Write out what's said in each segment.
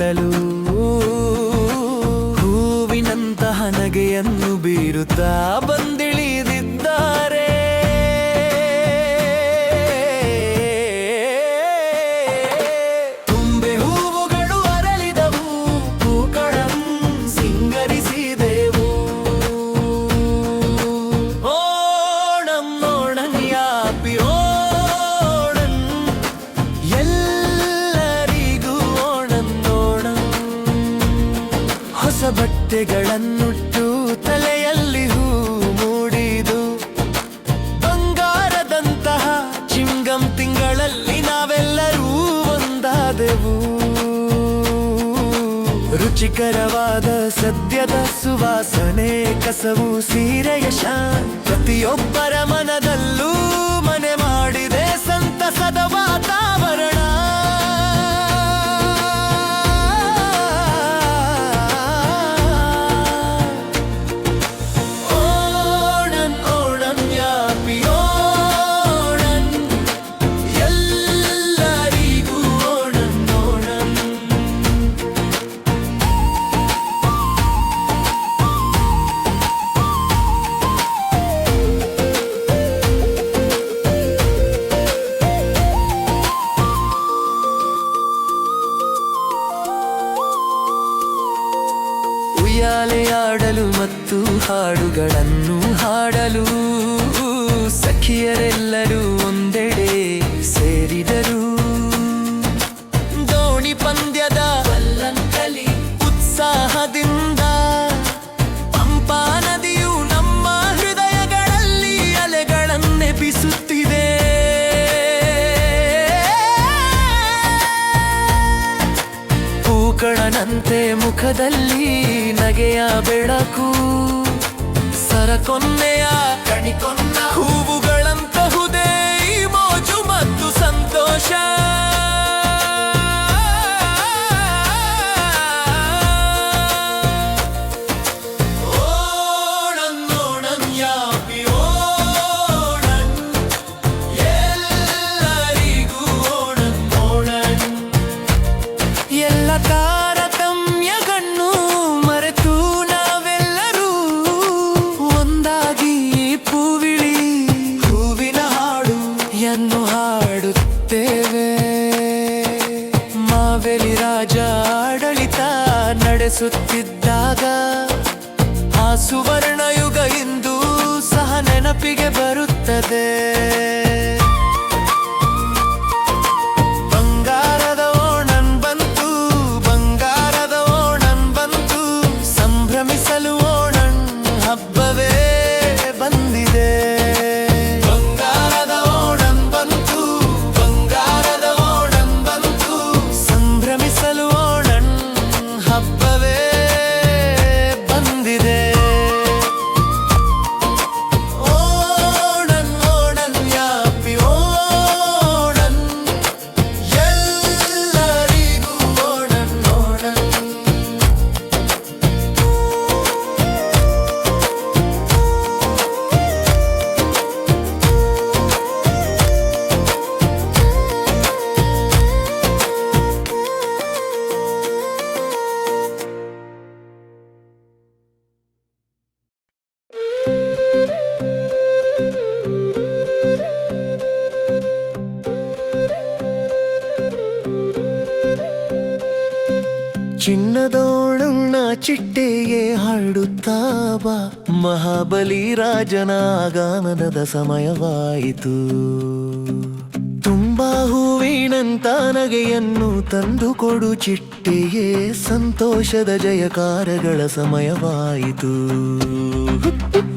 ನೋಡಲು ಹೂವಿನಂತಹ ನಗೆಯನ್ನು ಬೀರುತ್ತಾ ಬಂದಿಳಿದಿದ್ದಾರೆ. ತುಂಬೆ ಹೂವುಗಳು ಅರಳಿದವು, പൂക്കളം ಸಿಂಗರಿಸಿದೆವು. ಓಣಂ ಓಣಂ ಯಾಪಿ ಓಣಂ, ಎಲ್ಲರಿಗೂ ಓಣಂ ಓಣಂ. ಹೊಸ ಬಟ್ಟೆಗಳನ್ನುಟ್ಟು ತಲೆಯಲ್ಲಿ ಹೂ ಮೂಡಿದು, ಬಂಗಾರದಂತಹ ಚಿಂಗಂ ತಿಂಗಳಲ್ಲಿ ನಾವೆಲ್ಲರೂ ಒಂದಾದೆವು. ರುಚಿಕರವಾದ ಸದ್ಯದ ಸುವಾಸನೆ, ಕಸವು ಸೀರೆಯ ಶಾನ್, ಪ್ರತಿಯೊಬ್ಬರ ಮನದಲ್ಲೂ ಮನೆ ಮಾಡಿದೆ ಸಂತಸದ ವಾತಾವರಣ. ಓಣಂ ಓಣಂ ಯಾಪಿ ಓಣಂ, ಎಲ್ಲರಿಗೂ ಓಣಂ ಓಣಂ. ಉಯ್ಯಾಲೆಯಾಡಲು ಮತ್ತು ಹಾಡುಗಳನ್ನು ಹಾಡಲು ಸಖಿಯರೆಲ್ಲರೂ ಒಂದೆಡೆ ಸೇರಿದರು. ದೋಣಿ ಪಂದ್ಯದ ವಲ್ಲಂಕಲಿ ಉತ್ಸಾಹದಿಂದ ಪಂಪಾ ನದಿಯು ನಮ್ಮ ಹೃದಯಗಳಲ್ಲಿ ಅಲೆಗಳನ್ನೆಬ್ಬಿಸುತ್ತಿದೆ. പൂക്കളನಂತೆ ಮುಖದಲ್ಲಿ ನಗೆಯ ಬೆಳಕು, ಸರಕೊನ್ನೆಯ ಕಣಿಕೊನ್ನ ಹೂವುಗಳಂತಹುದೇ ಈ ಮೋಜು ಮತ್ತು ಸಂತೋಷ. ಓಣಂ ಓಣಂ ಯಾಪಿ ಓಣಂ, ಎಲ್ಲರಿಗೂ ಓಣಂ ಓಣಂ. ಎಲ್ಲ ತಾರತಮ್ಯಗಳನ್ನು ಮರೆತು ನಾವೆಲ್ಲರೂ ಒಂದಾಗಿ ಪೂವಿಳಿ ಹೂವಿನ ಹಾಡು ಯನ್ನು ಹಾಡುತ್ತೇವೆ. ಮಾವೆಲಿ ರಾಜ ಆಡಳಿತ ನಡೆಸುತ್ತಿದ್ದಾಗ ಆ ಸುವರ್ಣ ಯುಗ ಇಂದು ಸಹ ನೆನಪಿಗೆ ಬರುತ್ತದೆ. ಬಂಗಾರದ ಓಣಂ ಬಂತು, ಬಂಗಾರದ ಓಣಂ ಬಂತು, ಸಂಭ್ರಮಿಸಲು ಓಣಂ ಹಬ್ಬವೇ ಬಂದಿದೆ. ಬಂಗಾರದ ಓಣಂ ಬಂತು, ಬಂಗಾರದ ಓಣಂ ಬಂತು, ಸಂಭ್ರಮಿಸಲು ಓಣಂ ಹಬ್ಬವೇ ಬಂದಿದೆ. ಓಣಂ ಓಣಂ ಯಾಪಿ ಓಣಂ, ಎಲ್ಲರಿಗೂ ಓಣಂ ಓಣಂ. ಚಿನ್ನದೋಣಂನ ಚಿಟ್ಟೆಗೆ ಹರಡುತ್ತಾ ಬಾ, ಮಹಾಬಲಿ ರಾಜನ ಆಗಮನದ ಸಮಯವಾಯಿತು. ತುಂಬಾ ಹೂವಿನಂತ ನಗೆಯನ್ನು ತಂದುಕೊಡು ಚಿಟ್ಟೆಗೆ, ಸಂತೋಷದ ಜಯಕಾರಗಳ ಸಮಯವಾಯಿತು.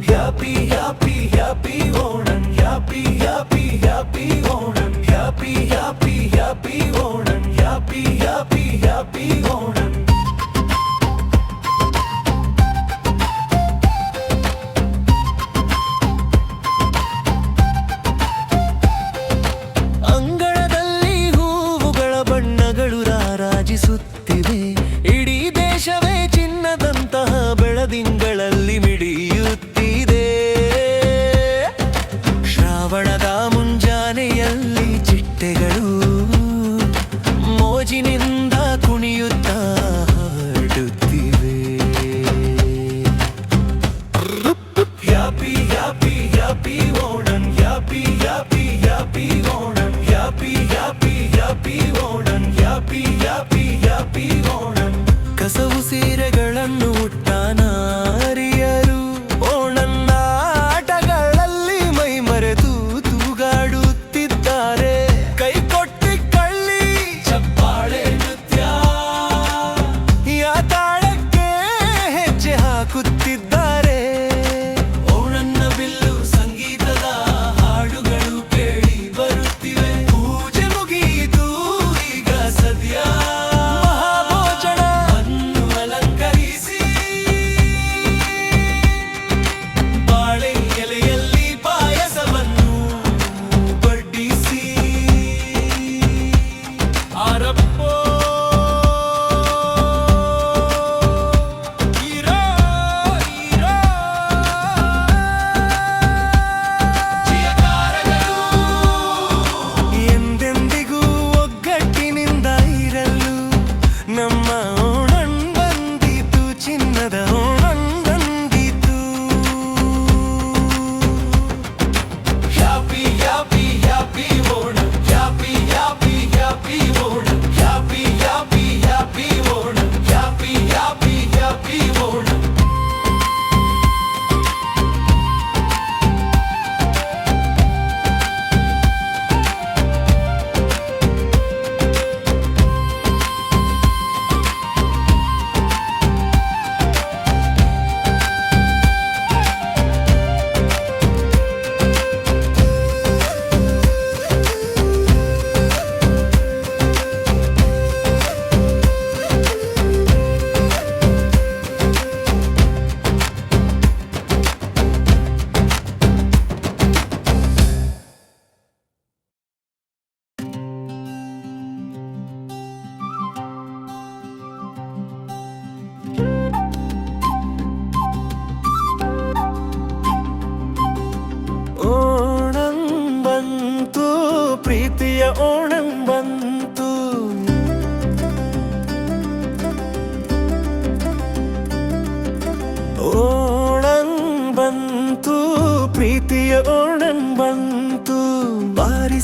Happy happy happy Onam, happy happy happy Onam, happy happy happy Onam, happy happy happy Onam. ಅಂಗಳದಲ್ಲಿ ಹೂವುಗಳ ಬಣ್ಣಗಳು ರಾರಾಜಿಸುತ್ತಿವೆ. ಇಡೀ ದೇಶವೇ ಚಿನ್ನದಂತಹ ಬೆಳದಿಂಗಳಲ್ಲಿ ಮಿಡಿಯುತ್ತಿದೆ. ಶ್ರಾವಣದ ಮುಂಜಾನೆಯಲ್ಲಿ ಚಿಟ್ಟೆಗಳು ಮೋಜಿನಿಂದ ಕುಣಿಯುತ್ತಾ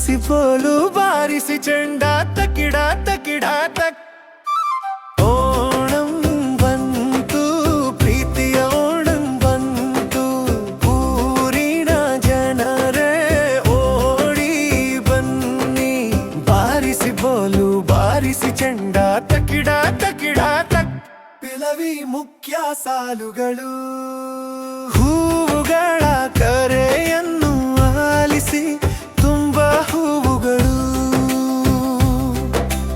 ಬಾರಿಸಿ ಬೋಲು ಬಾರಿಸಿ ಚೆಂಡ ತಕಿಡ ತಕಿಡ ತಕ್ ಓಣಂ ಬಂತು ಪ್ರೀತಿಯ ಓಣಂ ಬಂತು ಊರಿನ ಜನರೇ ಓಡಿ ಬನ್ನಿ ಬಾರಿಸಿ ಬೋಲು ಬಾರಿಸಿ ಚೆಂಡ ತಕಿಡ ತಕಿಡ ತಕ್ ಪಿಲವಿ ಮುಖ್ಯ ಸಾಲುಗಳು ಹೂವುಗಳ ಕರೆಯನ್ನು ಆಲಿಸಿ ತುಂಬ ಹೂವುಗಳು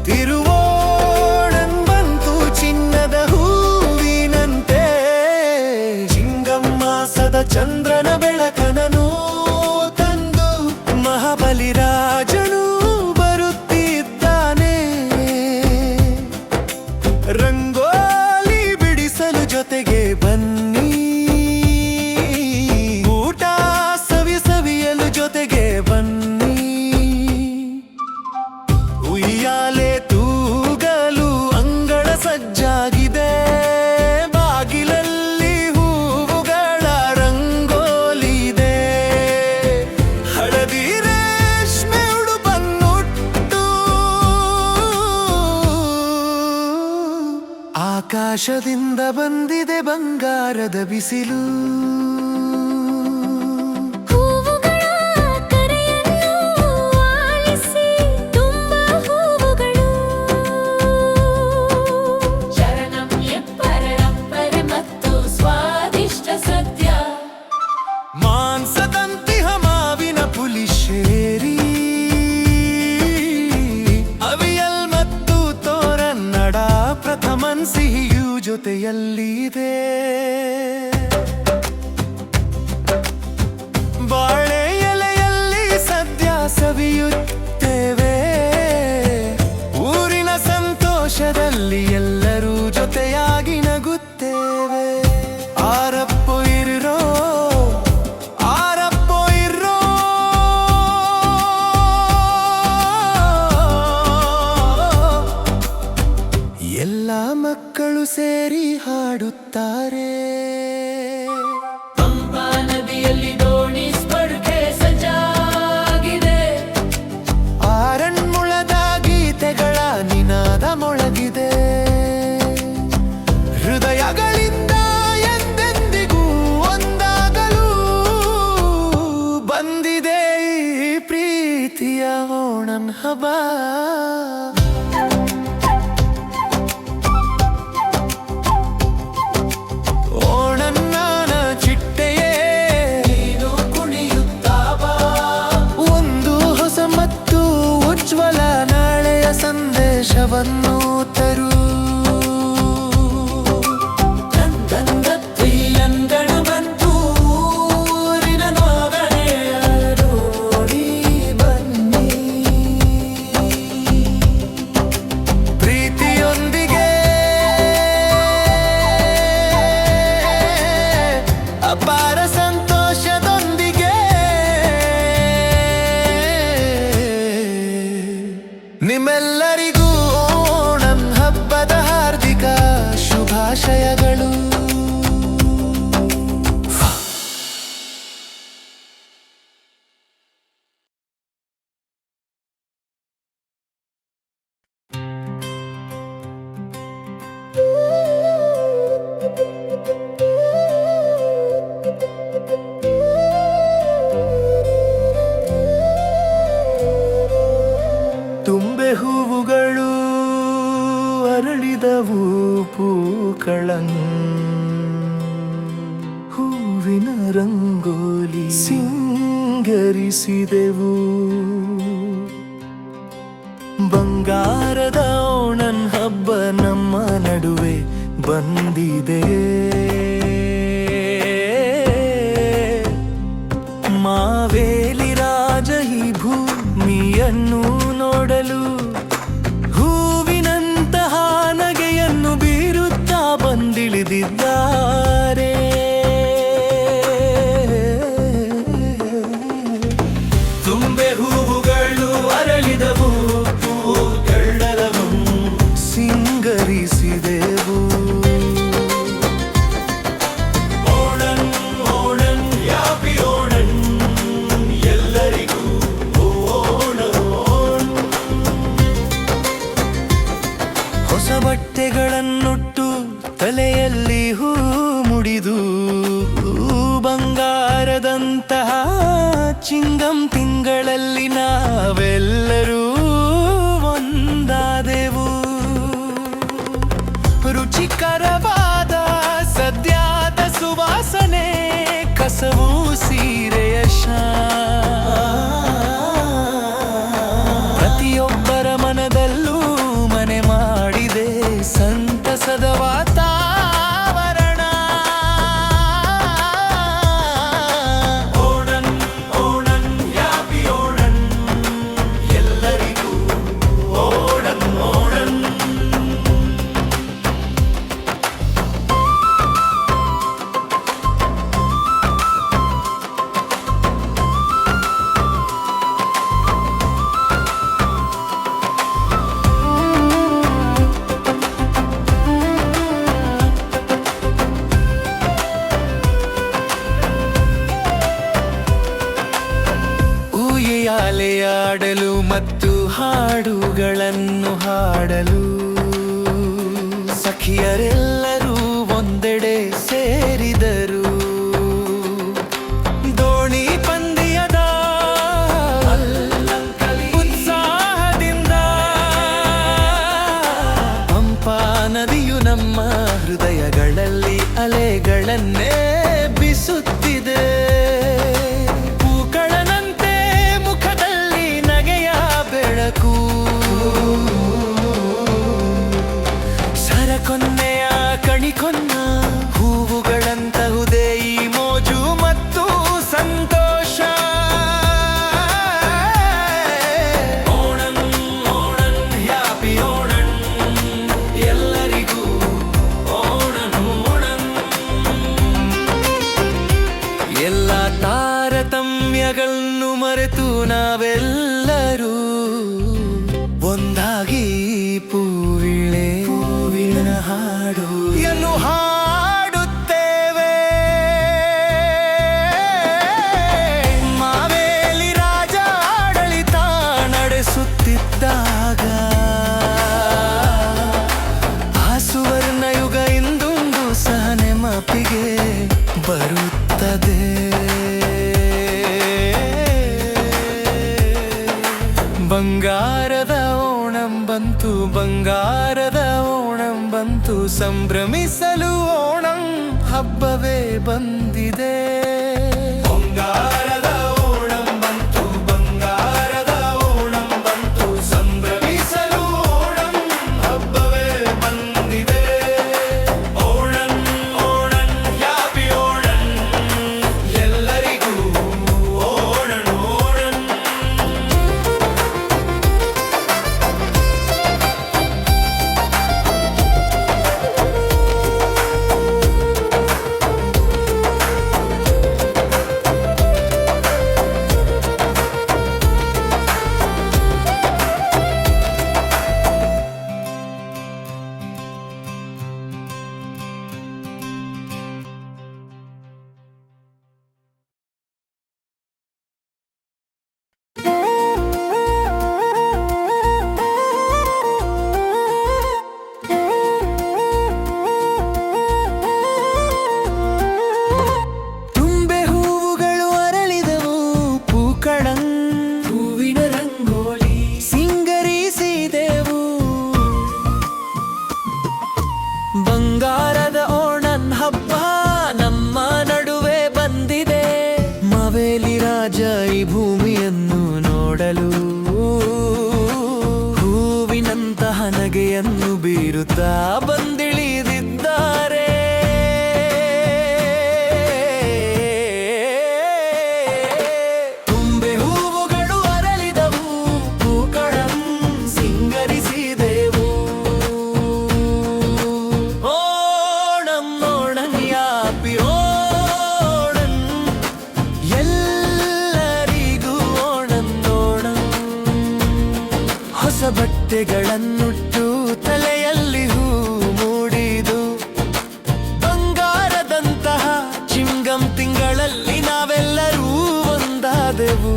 ತಿರುವೋಣನ್ ಬಂತು ಚಿನ್ನದ ಹೂವಿನಂತೆ ಚಿಂಗಮ್ಮಾಸದ ಚಂದ್ರನ ಬೆಳಕನನು ತಂದು ಮಹಾಬಲಿರಾಜನು ಬರುತ್ತಿದ್ದಾನೆ ರಂಗೋಲಿ ಬಿಡಿಸಲು ಜೊತೆಗೆ ಬನ್ನಿ ಊಟ ಸವಿಯಲು ಜೊತೆಗೆ ಬನ್ನಿ ಉಯ್ಯಾಲೆ ತೂಗಲು ಅಂಗಳ ಸಜ್ಜಾಗಿದೆ ಬಾಗಿಲಲ್ಲಿ ಹೂವುಗಳ ರಂಗೋಲಿದೆ ಹಳದಿ ರೇಷ್ಮೆ ಉಡುಪನ್ನುಟ್ಟು ಆಕಾಶದಿಂದ ಬಂದಿದೆ ಬಂಗಾರದ ಬಿಸಿಲು ಹೂವುಗಳ ಕರೆಯನ್ನು ಆಲಿಸಿ ತುಂಬ ಹೂವುಗಳು ಶರಣಂ ಎಪ್ಪರಪ್ಪರೆ ಮತ್ತು ಸ್ವಾದಿಷ್ಟ ಸದ್ಯ ಮಾಂಸದಂತಿಹ ಮಾವಿನ ಪುಲಿಶೇರಿ ಅವಿಯಲ್ ಮತ್ತು ತೋರನ್ನಡ ಪ್ರಥಮನ್ ಸಿಹಿಯು ಜೊತೆಯಲ್ಲಿದೆ ಬಾಳೆ ಎಲೆಯಲ್ಲಿ ಸದ್ಯ ಸವಿಯುತ್ತೇವೆ ಊರಿನ ಸಂತೋಷದಲ್ಲಿ ಎಲ್ಲರೂ ಜೊತೆಯಾಗಿ ನಗುತ್ತೇವೆ ಆರಪ್ಪೋ ಇರೋ ಆರಪ್ಪೋ ಇರೋ ಎಲ್ಲ ಮಕ್ಕಳು ಸೇರಿ ಹಾಡುತ್ತಾರೆ ಪಂಪಾ ನದಿಯಲ್ಲಿ ದೋಣಿ ಸ್ಪರ್ಧೆ ಸಜ್ಜಾಗಿದೆ ಆರನ್ಮುಳದ ಗೀತೆಗಳ ನಿನಾದ ಮೊಳಗಿದೆ ಹೃದಯಗಳಿಂದ ಎಂದೆಂದಿಗೂ ಒಂದಾಗಲು ಬಂದಿದೆ ಈ ಪ್ರೀತಿಯ ಓಣಂ ಹಬ್ಬ ಓಣನ್ನಾನ ಚಿಟ್ಟೆಯೇ ನೀನು ಕುಣಿಯುತ್ತಾ ಬಾ ಒಂದು ಹೊಸ ಮತ್ತು ಉಜ್ವಲ ನಾಳೆಯ ಸಂದೇಶವನ್ನು ತರು ತಂದತ್ತಯ್ಯಂಗಣ ಬಂತು ಊರಿನ ನೋಗಣೆಯರೋಡಿ ಬನ್ನಿ ಪ್ರೀತಿಯೊಂದಿಗೆ ಅಪಾರ ಸಂತೋಷದೊಂದಿಗೆ ನಿಮ್ಮೆಲ್ಲರಿಗೂ ಓಣಂ ಹಬ್ಬದ ಹಾರ್ದಿಕ ಶುಭಾಶಯಗಳು ತುಂಬೆ ಹೂವುಗಳು ಅರಳಿದವು ಪೂಕಳಂ ಹೂವಿನ ರಂಗೋಲಿ ಸಿಂಗರಿಸಿದೆವು ಬಂಗಾರದ ಓಣಂ ಹಬ್ಬ ನಮ್ಮ ನಡುವೆ ಬಂದಿದೆ ಮಾವೇಲಿ ರಾಜ ಈ ಭೂಮಿಯನ್ನು ನೋಡಲು ಹೂವಿನಂತಹ ನಗೆಯನ್ನು ಬೀರುತ್ತಾ ಬಂದಿಳಿದಿದ್ದಾರೆ ತುಂಬೆ ಹೂವುಗಳು ಅರಳಿದವು ಪೂಗಳೆಲ್ಲವೂ ಸಿಂಗರಿಸಿದೆವು ಹೊಸ ಬಟ್ಟೆಗಳನ್ನುಟ್ಟು ತಲೆಯಲ್ಲಿ ಹೂ ಮುಡಿದು ಬಂಗಾರದಂತಹ ಚಿಂಗಂ ತಿಂಗಳಲ್ಲಿ ನಾವೆಲ್ಲರೂ ಒಂದಾದೆವು. ರುಚಿಕರವಾದ ಸದ್ಯದ ಸುವಾಸನೆ, ಕಸವು ಸೀರೆಯ ಪ್ರತಿಯೊಬ್ಬರ ಮನದಲ್ಲೂ ಮನೆ ಮಾಡಿದೆ ಸಂತಸದ ವಾತಾವರಣ. ಓಣಂ ಓಣಂ ಹ್ಯಾಪಿ ಓಣಂ, ಎಲ್ಲರಿಗೂ ಓಣಂ ಓಣಂ. ಆಡಲು ಮತ್ತು ಹಾಡುಗಳನ್ನು ಹಾಡಲು ಸಖಿಯರೆಲ್ಲರೂ ಒಂದೆಡೆ ಸೇರಿದರು. ದೋಣಿ ಪಂದ್ಯದ ಉತ್ಸಾಹದಿಂದ ಪಂಪಾ ನದಿಯು ನಮ್ಮ ಹೃದಯಗಳಲ್ಲಿ ಅಲೆಗಳನ್ನೇ ಬಿಸುತ್ತಿದೆ. ಸರಕೊನ್ನೆಯ ಕಣಿಕೊನ್ನ ಹೂವುಗಳಂತಹುದೇ ಈ ಮೋಜು ಮತ್ತು ಸಂತೋಷ. ಓಣಂ ಓಣಂ ಹ್ಯಾಪಿ ಓಣಂ, ಎಲ್ಲರಿಗೂ ಓಣಂ ಓಣಂ. ಎಲ್ಲ ತಾರತಮ್ಯಗಳನ್ನು ಮರೆತು ನಾವೆಲ್ಲರೂ ಒಂದಾಗಿ ಹೂವಿನ ಹಾಡು ಎನ್ನು ಹಾಡುತ್ತೇವೆ. ಮಾವೇಲಿ ರಾಜ ಆಡಳಿತ ನಡೆಸುತ್ತಿದ್ದಾಗ ಆ ಸುವರ್ಣ ಯುಗ ಇಂದೊಂದು ಸಹನೆ ಮಾಪಿಗೆ ಬರುತ್ತದೆ. ಬಂಗಾರದ ಓಣಂ ಬಂತು, ಬಂಗಾರದ ಓಣಂ ಬಂತು, ಸಂಭ್ರಮಿಸಲು ಓಣಂ ಹಬ್ಬವೇ ಬಂದಿದೆ. ಬಂಗಾರದ ಓಣಂ ಬಂತು, ಬಂಗಾರದ ಓಣಂ ಬಂತು, ಸಂಭ್ರಮಿಸಲು ಓಣಂ ಹಬ್ಬವೇ ಬಂದಿದೆ. ಓಣಂ ಓಣಂ ಹ್ಯಾಪಿ ಓಣಂ, ಎಲ್ಲರಿಗೂ ಓಣಂ ಓಣಂ. ಬಂಗಾರದ ಓಣಂ ಹಬ್ಬ ನಮ್ಮ ನಡುವೆ ಬಂದಿದೆ. ಮಾವೇಲಿ ರಾಜ ಈ ಭೂಮಿಯನ್ನು ನೋಡಲು ಹೂವಿನಂತಹ ನಗೆಯನ್ನು ಬೀರುತ್ತಾ ಬಂದಿಳಿದಿದ್ದಾರೆ. ತುಂಬೆ ಹೂವುಗಳು ಅರಳಿದವು, ಪೂಕಳಂ ಸಿಂಗರಿಸಿದೆವು. ಓಣಂ ಓಣಂ ಹ್ಯಾಪಿ ಓಣಂ, ಎಲ್ಲರಿಗೂ ಓಣಂ ಓಣಂ. ಹೊಸ ಬಟ್ಟೆಗಳನ್ನುಟ್ಟು ತಲೆಯಲ್ಲಿ ಹೂ ಮೂಡಿದು ಬಂಗಾರದಂತಹ ಚಿಂಗಂ ತಿಂಗಳಲ್ಲಿ ನಾವೆಲ್ಲರೂ ಒಂದಾದೆವು.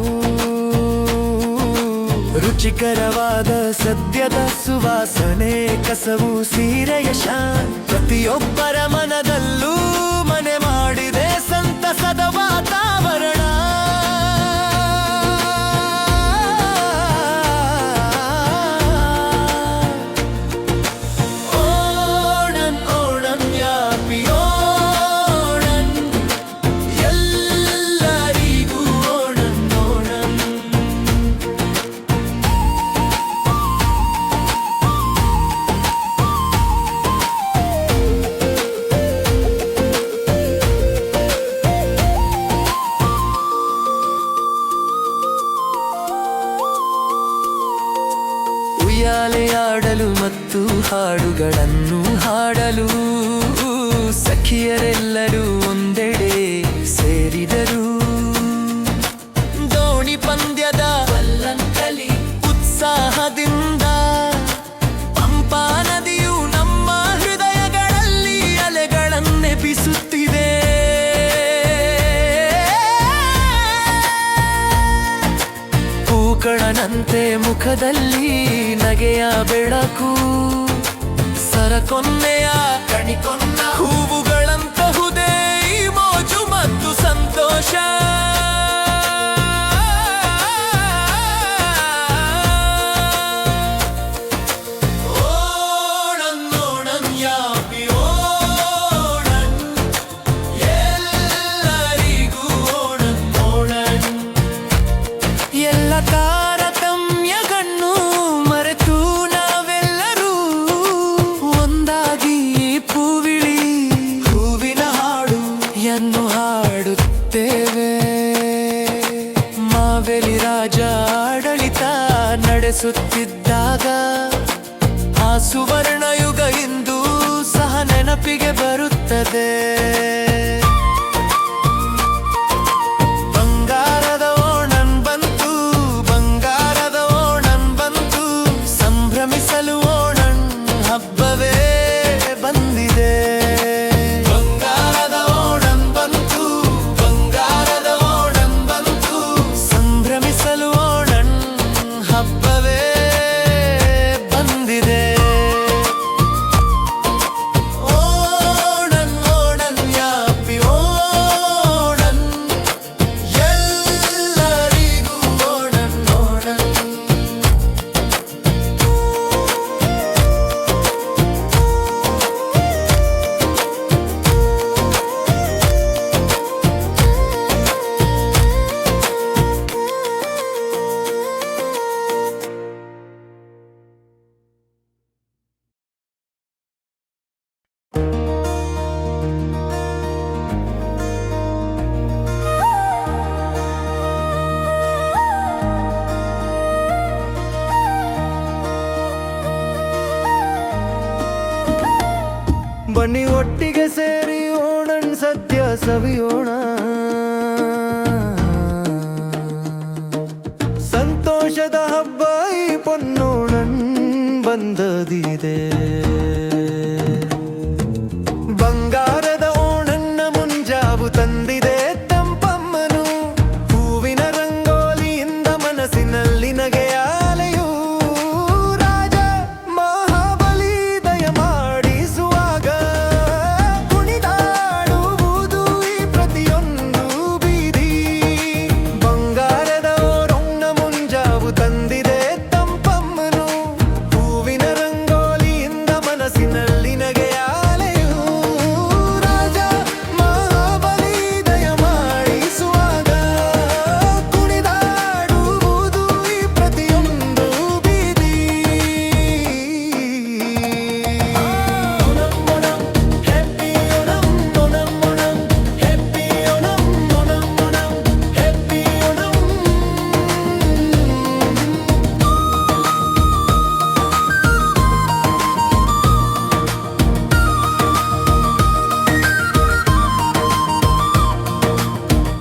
ರುಚಿ ರುಚಿಕರವಾದ ಸದ್ಯದ ಸುವಾಸನೆ, ಕಸವು ಸೀರೆಯ ಶಾನ್, ಪ್ರತಿಯೊಬ್ಬರ ಮನದಲ್ಲೂ ಮನೆ ಮಾಡಿದೆ ಸಂತಸದ ವಾತಾವರಣ. ಉಯ್ಯಾಲೆಯಾಡಲು ಮತ್ತು ಹಾಡುಗಳನ್ನು ಹಾಡಲು ಸಖಿಯರೆಲ್ಲರೂ ಒಂದೆಡೆ ಸೇರಿದರು. ದೋಣಿ ಪಂದ್ಯದ ವಲ್ಲಂಕಲಿ ಉತ್ಸಾಹದಿಂದ ಪಂಪಾ ನದಿಯು ನಮ್ಮ ಹೃದಯಗಳಲ್ಲಿ ಅಲೆಗಳನ್ನೆಬ್ಬಿಸುತ್ತಿದೆ. ಪೂಕಳನಂತೆ ಮುಖದಲ್ಲಿ ನಗೆಯ ಬೆಳಕು, ಸರಕೊನ್ನೆಯ ಕಣಿಕೊನ್ನ ಹೂವುಗಳಂತಹುದೇ ಈ ಮೋಜು ಮತ್ತು ಸಂತೋಷ. ತಾರತಮ್ಯಗಳನ್ನು ಮರೆತು ನಾವೆಲ್ಲರೂ ಒಂದಾಗಿ ಪೂವಿಳಿ ಹೂವಿನ ಹಾಡು ಯನ್ನು ಹಾಡುತ್ತೇವೆ. ಮಾವೇಲಿ ರಾಜ ಆಡಳಿತ ನಡೆಸುತ್ತಿದ್ದಾಗ ಆ ಸುವರ್ಣ ಯುಗ ಇಂದು ಸಹ ನೆನಪಿಗೆ ಬರುತ್ತದೆ. ಬನ್ನಿ ಒಟ್ಟಿಗೆ ಸೇರಿ ಓಣನ್ ಸದ್ಯ ಸವಿಯೋಣ, ಸಂತೋಷದ ಹಬ್ಬ ಈ ಪೊನ್ನೋಣನ್ ಬಂದದಿದೆ. ಬಂಗಾರದ ಓಣನ್ನ ಮುಂಜಾವು ತಂದಿದೆ ತಂಪಮ್ಮನು, ಹೂವಿನ ರಂಗೋಲಿಯಿಂದ ಮನಸ್ಸಿನಲ್ಲಿ ನಗೆಯ ಅಲೆಯು. ರಾಜ ಮಹಾಬಲಿ ದಯ ಮಾಡಿಸುವಾಗ ಕುಣಿದಾಡುವುದು ಈ ಪ್ರತಿಯೊಂದು ಬೀದಿ. ಬಂಗಾರದ ಓಣನ್ನ ಮುಂಜಾವು ತಂದಿದೆ ತಂಪಮ್ಮನು, ಹೂವಿನ ರಂಗೋಲಿಯಿಂದ ಮನಸ್ಸಿನಲ್ಲಿ ನಗೆಯ ಅಲೆಯು. ರಾಜ ಮಹಾಬಲಿ ದಯ ಮಾಡಿಸುವಾಗ ಕುಣಿದಾಡುವುದು ಈ ಪ್ರತಿಯೊಂದು ಬೀದಿ. Onam Onam happy Onam, Onam Onam happy Onam, Onam Onam happy Onam.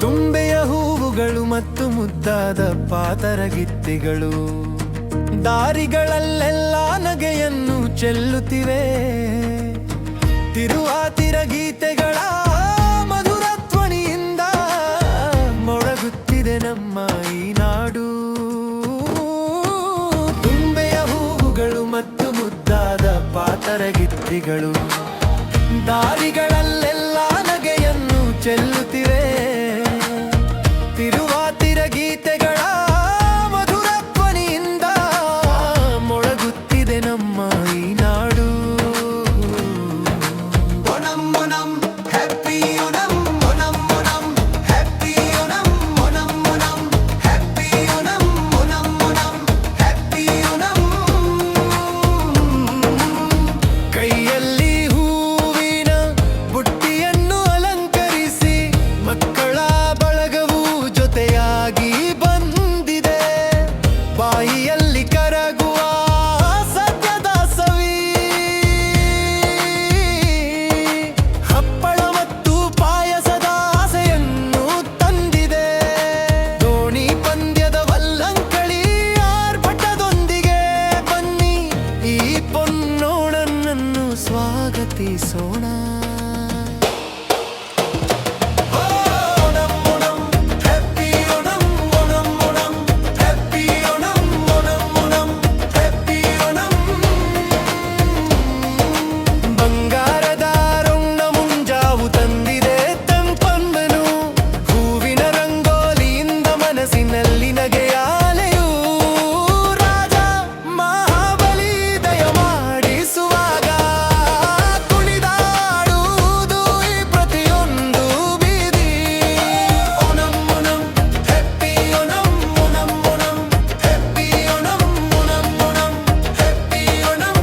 ತುಂಬೆಯ ಹೂವುಗಳು ಮತ್ತು ಮುದ್ದಾದ ಪಾತರಗಿತ್ತಿಗಳು ದಾರಿಗಳಲ್ಲೆಲ್ಲ ನಗೆಯನ್ನು ಚೆಲ್ಲುತ್ತಿವೆ. ತಿರುವಾತಿರ ಗೀತೆಗಳ ಮಧುರ ಧ್ವನಿಯಿಂದ ಮೊಳಗುತ್ತಿದೆ ನಮ್ಮ ಈ ನಾಡು. ಕಾಳಗಿತ್ತಿಗಳು ದಾರಿಗಳಲ್ಲೆಲ್ಲ ನಗೆಯನ್ನು ಚೆಲ್ಲುತ್ತಿವೆ ತಿರುವಾತಿರ ಗೀತೆಗಳ ಮಧುರ ಧ್ವನಿಯಿಂದ ಮೊಳಗುತ್ತಿದೆ ನಮ್ಮ ಈ ನಾಡು Onam Onam happy Onam Onam Onam happy Onam Onam Onam happy Onam Onam Onam happy Onam ಕೈಯಲ್ಲಿ ಹೂವಿನ ಬುಟ್ಟಿಯನ್ನು ಅಲಂಕರಿಸಿ ಮಕ್ಕಳ ಬಳಗವು ಜೊತೆಯಾಗಿ ಬಂದಿದೆ ಬಾಯಿಯಲ್ಲಿ ಕರಗುವ ಸತ್ಯದ ಸವಿ ಹಪ್ಪಳ ಮತ್ತು ಪಾಯಸದ ಆಸೆಯನ್ನು ತಂದಿದೆ ದೋಣಿ ಪಂದ್ಯದ ವಲ್ಲಂಕಳಿ ಆರ್ಭಟದೊಂದಿಗೆ ಬನ್ನಿ ಈ ಪೊನ್ನೋಣನನ್ನು ಸ್ವಾಗತಿಸೋಣ Onam Onam happy Onam Onam Onam happy Onam Onam Onam happy Onam ಬಂಗಾರದ ರೊಣ್ಣ ಮುಂಜಾವು ತಂದಿದೆ ತಂಪಂದನು ಹೂವಿನ ರಂಗೋಲಿಯಿಂದ ಮನಸ್ಸಿನಲ್ಲಿ ನಗೆಯ ಅಲೆಯು ರಾಜ ಮಹಾಬಲಿ ದಯ ಮಾಡಿಸುವಾಗ ಕುಣಿದಾಡುವುದು ಈ ಪ್ರತಿಯೊಂದು ಬೀದಿ Onam Onam happy Onam Onam Onam happy Onam Onam Onam happy Onam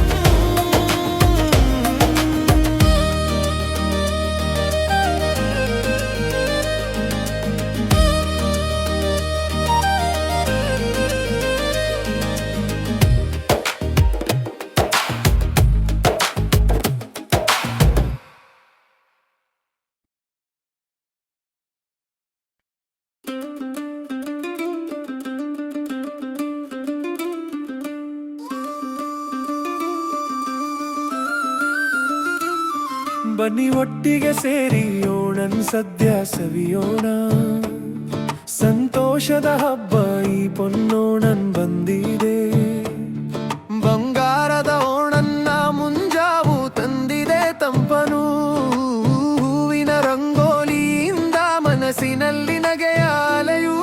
ಬನ್ನಿ ಒಟ್ಟಿಗೆ ಸೇರಿ ಓಣನ್ ಸದ್ಯ ಸವಿಯೋಣ ಸಂತೋಷದ ಹಬ್ಬ ಈ ಪೊನ್ನೋಣನ್ ಬಂದಿದೆ ಬಂಗಾರದ ಓಣನ್ನ ಮುಂಜಾವು ತಂದಿದೆ ತಂಪನು ಹೂವಿನ ರಂಗೋಲಿಯಿಂದ ಮನಸ್ಸಿನಲ್ಲಿ ನಗೆಯ ಅಲೆಯೂ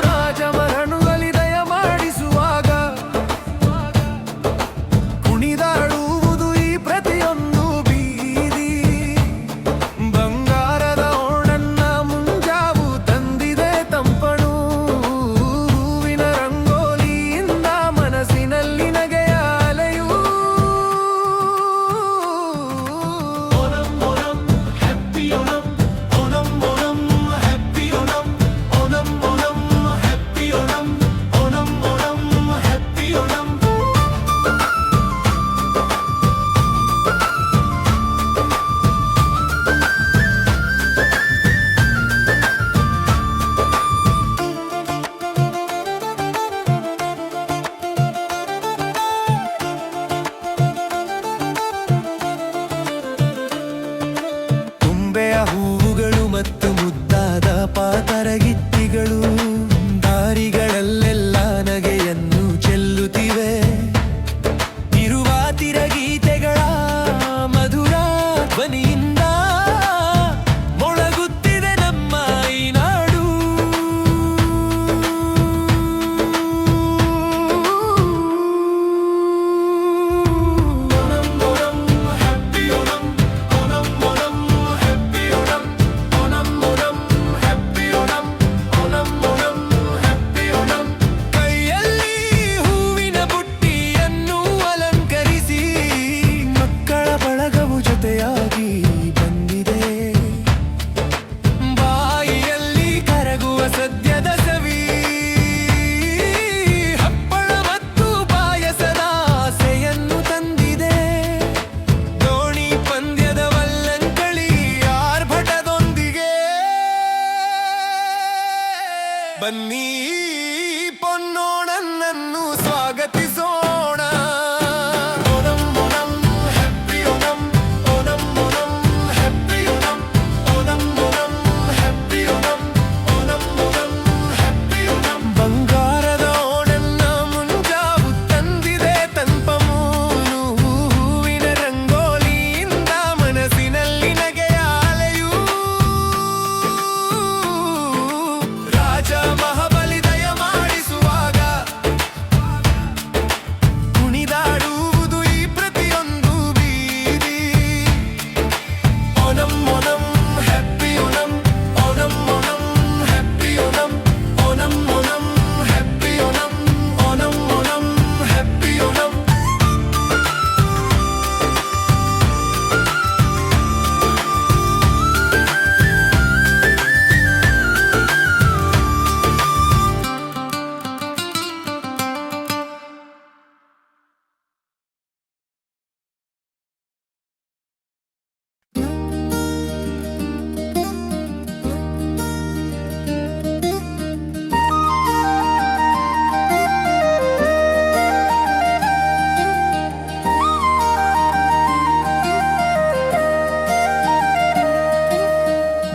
ರಾಜಮರನುಗಲಿ ದಯ ಮಾಡಿಸುವಾಗ ಕುಣಿದಾಡುವುದು ಈ ಪ್ರತಿಯೊಂದು ಬೀದಿ ಬಂಗಾರದ ಓಣನ್ನ ಮುಂಜಾವು ತಂದಿದೆ ತಂಪನು ಹೂವಿನ ರಂಗೋಲಿಯಿಂದ ಮನಸ್ಸಿನಲ್ಲಿ ನಗೆಯ ಅಲೆಯೂ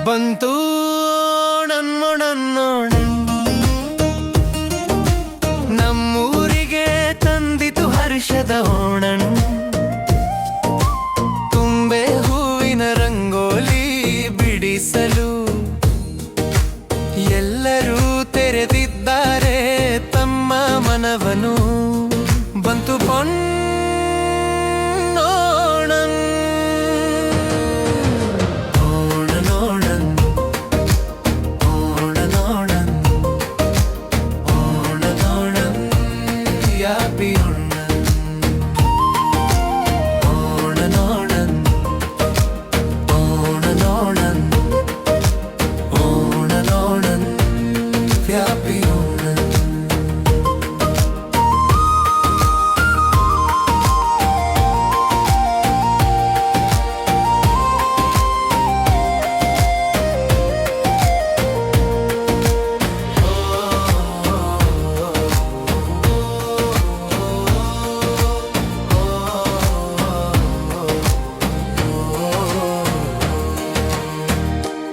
ಬಂತು ನನ್ನೊಡನ್ನೋಣನ್ ನಮ್ಮೂರಿಗೆ ತಂದಿತು ಹರ್ಷದ ಓಣನ್ ತುಂಬೆ ಹೂವಿನ ರಂಗೋಲಿ ಬಿಡಿಸಲು ಎಲ್ಲರೂ ತೆರೆದಿದ್ದಾರೆ ತಮ್ಮ ಮನವನು ಬಂತು ಪೊನ್ನೋಣನ್ ಓಣನೋಣನ್ ಓಣನೋಣನ್ ಓಣನೋಣನ್ ಯಾಪಿ ಓಣನ್ ಓಣನೋಣನ್ ಓಣನೋಣನ್ ಓಣನೋಣನ್ ವ್ಯಾಪಿ ಓಣನ್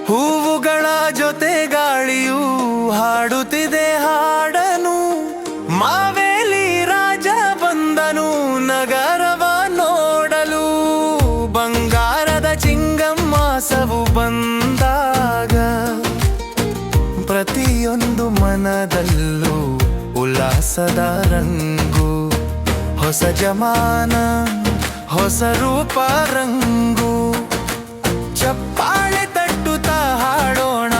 ಹೂವುಗಳ ಜೊತೆ ಗಾಳಿಯು ಹಾಡುತ್ತಿದೆ ಹಾಡನು ಮಾವೇಲಿ ರಾಜ ಬಂದನು ನಗರವ ನೋಡಲು ಬಂಗಾರದ ಚಿಂಗಮ್ಮಾಸವು ಬಂದಾಗ ಪ್ರತಿಯೊಂದು ಮನದಲ್ಲೂ ಉಲ್ಲಾಸದ ರಂಗು ಹೊಸ ಜಮಾನ ಹೊಸ ರೂಪ ರಂಗು ಚಪ್ಪಾಳೆ ತಟ್ಟುತ್ತಾ ಹಾಡೋಣ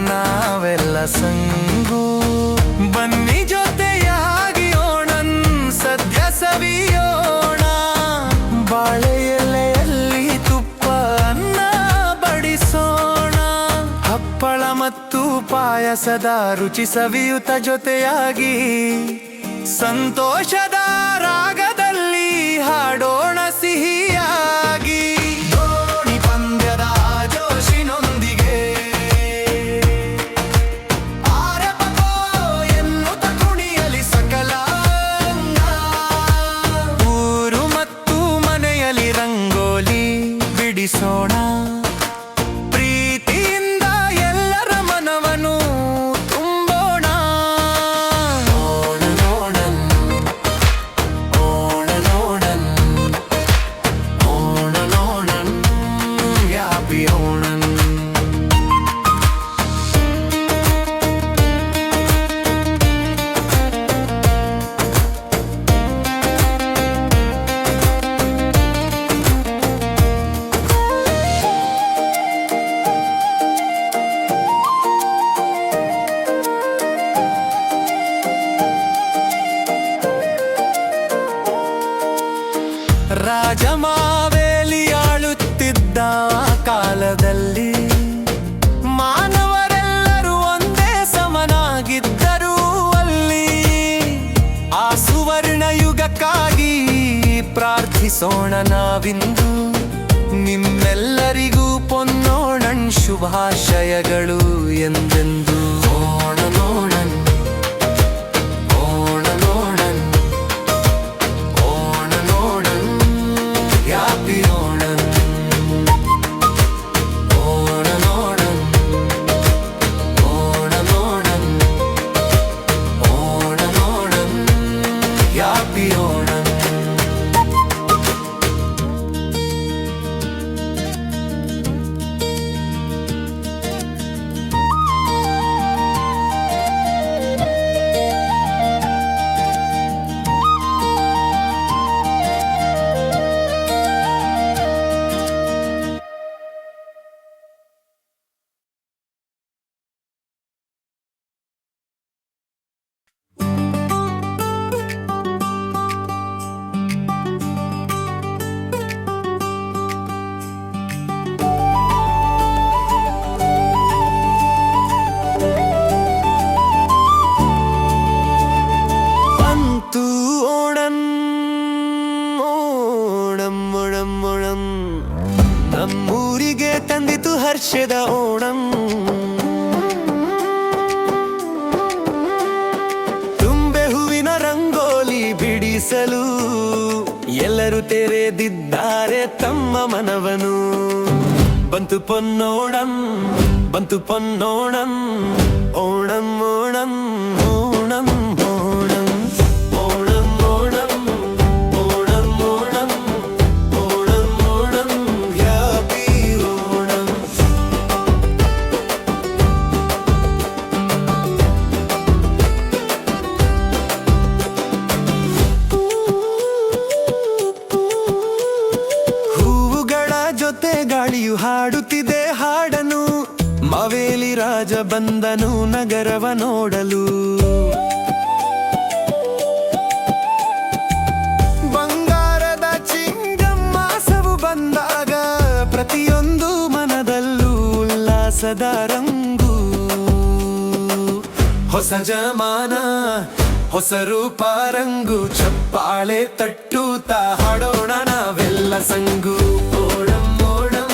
ನಾವೆಲ್ಲ ಸಂಗು ಬನ್ನಿ ಜೊತೆಯಾಗಿ ಓಣನ್ ಸದ್ಯ ಸವಿಯೋಣ ಬಾಳೆ ಎಲೆಯಲ್ಲಿ ತುಪ್ಪ ಅನ್ನ ಬಡಿಸೋಣ ಹಪ್ಪಳ ಮತ್ತು ಪಾಯಸದ ರುಚಿ ಸವಿಯುತ ಜೊತೆಯಾಗಿ ಸಂತೋಷದ ರಾಗದಲ್ಲಿ ಹಾಡೋಣ ಸಿಹಿಯಾಗಿ ದೋಣಿ ಪಂದ್ಯದ ಜೋಶಿನೊಂದಿಗೆ ಆರಪೋ ಎನ್ನುತ್ತ ಕುಣಿಯಲಿ ಸಕಲ ಊರು ಮತ್ತು ಮನೆಯಲ್ಲಿ ರಂಗೋಲಿ ಬಿಡಿಸೋಣ ಪ್ರೀತಿಯಿಂದ ಎಲ್ಲರ ಮನವನ್ನು ತುಂಬೋಣ ಓಣನೋಣನ್ ಓಣನೋಣನ್ ಓಣನೋಣನ್ ಯಾಪಿ ಓಣನ್ ರಾಜ ಮಾವೇಲಿ ಆಳುತ್ತಿದ್ದ ಕಾಲದಲ್ಲಿ ಮಾನವರೆಲ್ಲರೂ ಒಂದೇ ಸಮನಾಗಿದ್ದರು ಅಲ್ಲಿ ಆ ಸುವರ್ಣ ಯುಗಕ್ಕಾಗಿ ಪ್ರಾರ್ಥಿಸೋಣ ನಾವಿಂದು ನಿಮ್ಮೆಲ್ಲರಿಗೂ ಪೊನ್ನೋಣನ್ ಶುಭಾಶಯಗಳು ಎಂದೆಂದು ಓಣನೋಣನ್ ಓಣನೋಣನ್ ಓಣನೋಣನ್ ಯಾಪಿ ಓಣನ್ ಓಣನೋಣನ್ ಓಣನೋಣನ್ ಓಣನೋಣನ್ ಯಾಪಿ ಓಣನ್ ನಮ್ಮೂರಿಗೆ ತಂದಿತು ಹರ್ಷದ ಓಣಂ ತುಂಬೆ ಹೂವಿನ ರಂಗೋಲಿ ಬಿಡಿಸಲು ಎಲ್ಲರೂ ತೆರೆದಿದ್ದಾರೆ ತಮ್ಮ ಮನವನು ಬಂತು ಪೊನ್ನೋಣಂ ಬಂತು ಪೊನ್ನೋಣಂ ಓಣಂ ಓಣಂ ಓಣಂ ಓಣಂ ಓಣಂ ಓಣಂ ಓಣಂ ಓಣಂ ಓಣಂ ಓಣಂ ಹ್ಯಾಪಿ ಓಣಂ. ಹೂವುಗಳ ಜೊತೆ ಗಾಳಿಯು ಹಾಡುತ್ತಿದೆ ಹಾಡನು, ಮಾವೇಲಿ ರಾಜ ಬಂದನು ನಗರವ ನೋಡಲು. ಬಂಗಾರದ ಚಿಂಗಮ್ಮಾಸವು ಬಂದಾಗ ಪ್ರತಿಯೊಂದು ಮನದಲ್ಲೂ ಉಲ್ಲಾಸದ ರಂಗು. ಹೊಸ ಜಮಾನ ಹೊಸ ರೂಪ ರಂಗು, ಚಪ್ಪಾಳೆ ತಟ್ಟುತ್ತಾ ಹಾಡೋಣ ನಾವೆಲ್ಲ ಸಂಗು. ಓಣಂ ಓಣಂ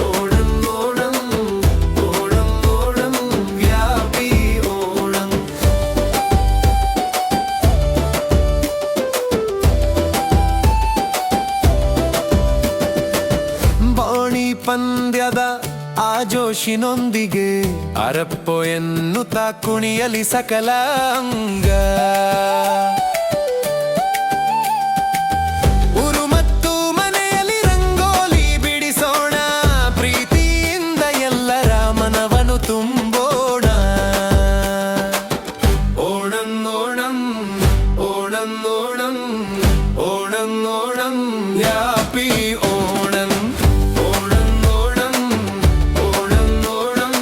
ಓಣಂ ಓಣಂ ಓಣಂ ಓಣಂ ಹ್ಯಾಪಿ ಓಣಂ. ಬಾಣಿ ಪಂದ್ಯದ ಆ ಜೋಶಿನೊಂದಿಗೆ ಅರಪ್ಪೋ ಎನ್ನುತ್ತಾ ಕುಣಿಯಲಿ ಸಕಲ ಅಂಗ. ಊರು ಮತ್ತು ಮನೆಯಲ್ಲಿ ರಂಗೋಲಿ ಬಿಡಿಸೋಣ, ಪ್ರೀತಿಯಿಂದ ಎಲ್ಲರ ಮನವನ್ನು ತುಂಬೋಣ. ಓಣಂ ಓಣಂ ಓಣಂ ಓಣಂ ಓಣಂ ಓಣಂ ಹ್ಯಾಪಿ ಓಣಂ. ಓಣಂ ಓಣಂ ಓಣಂ ಓಣಂ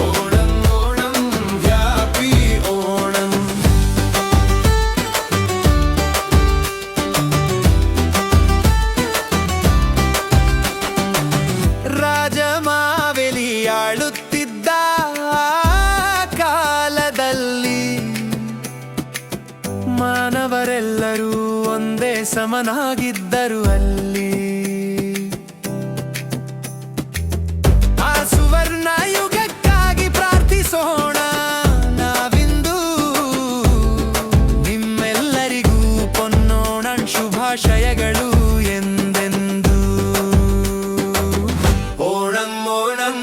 ಓಣಂ ಓಣಂ ಹ್ಯಾಪಿ ಓಣಂ. ರಾಜ ಮಾವೇಲಿ ಆಳುತ್ತಿದ್ದ ಕಾಲದಲ್ಲಿ ಮಾನವರೆಲ್ಲರೂ ಒಂದೇ ಸಮನಾಗಿದ್ದರು ಅಲ್ಲಿ. ಆ ಸುವರ್ಣ ಯುಗಕ್ಕಾಗಿ ಪ್ರಾರ್ಥಿಸೋಣ ನಾವಿಂದು, ನಿಮ್ಮೆಲ್ಲರಿಗೂ ಪೊನ್ನೋಣ ಶುಭಾಶಯಗಳು ಎಂದೆಂದು. ಓಣಂ ಓಣಂ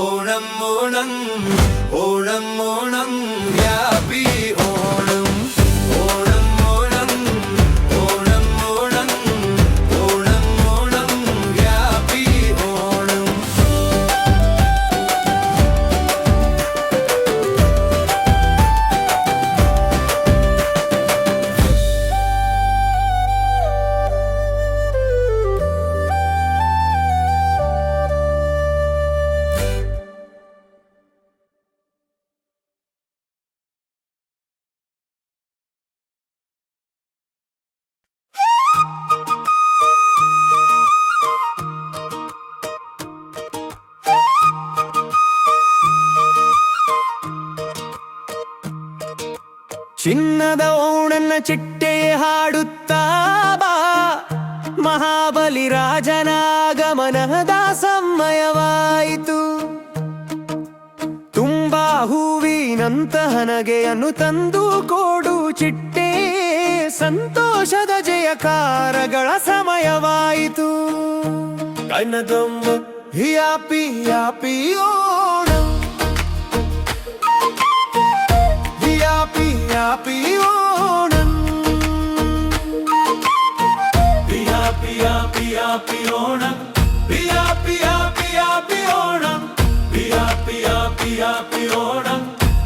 ಓಣಂ ಓಣಂ ಓಣಂ ಓಣಂ ಹ್ಯಾಪಿ ಓಣಂ. ಓಣಂ ಓಣಂ ಓಣಂ ಓಣಂ ಓಣಂ ಓಣಂ ಹ್ಯಾಪಿ ಓಣಂ. ಚಿನ್ನದ ಓಣನ್ನ ಚಿಟ್ಟೆ ಹಾಡುತ್ತಾ ಬಾ, ಮಹಾಬಲಿ ರಾಜನ ಆಗಮನದ ಸಮಯವಾಯಿತು. ತುಂಬಾ ಹೂವಿನಂತಹ ನಗೆಯನ್ನು ತಂದು ಕೊಡು ಚಿಟ್ಟೆ, ಸಂತೋಷದ ಜಯಕಾರಗಳ ಸಮಯವಾಯಿತು. ಕನ್ನದಮ್ಮ happy happy Onam. Happy happy Onam. Happy happy happy Onam. Happy happy happy Onam. Happy happy happy Onam.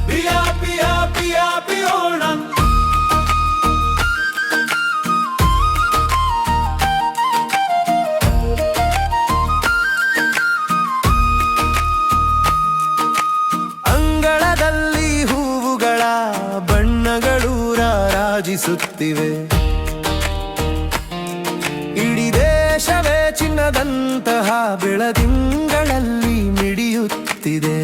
Happy happy happy Onam. ಅಂಗಳದಲ್ಲಿ ಹೂವುಗಳ ಬಣ್ಣಗಳು ರಾರಾಜಿಸುತ್ತಿವೆ, ಇಡೀ ದೇಶವೇ ಚಿನ್ನದಂತಹ ಬೆಳದಿಂಗಳಲ್ಲಿ ಮಿಡಿಯುತ್ತಿದೆ.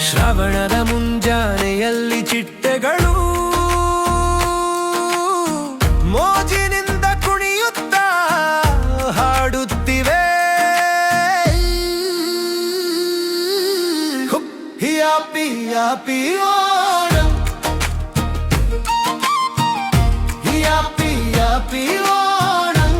ಶ್ರಾವಣದ ಮುಂಜಾನೆಯಲ್ಲಿ ಚಿಟ್ಟೆಗಳು ಮೋಜಿನಿಂದ ಕುಣಿಯುತ್ತಾ ಹಾಡುತ್ತಿವೆ. Happy happy Onam. Happy happy Onam.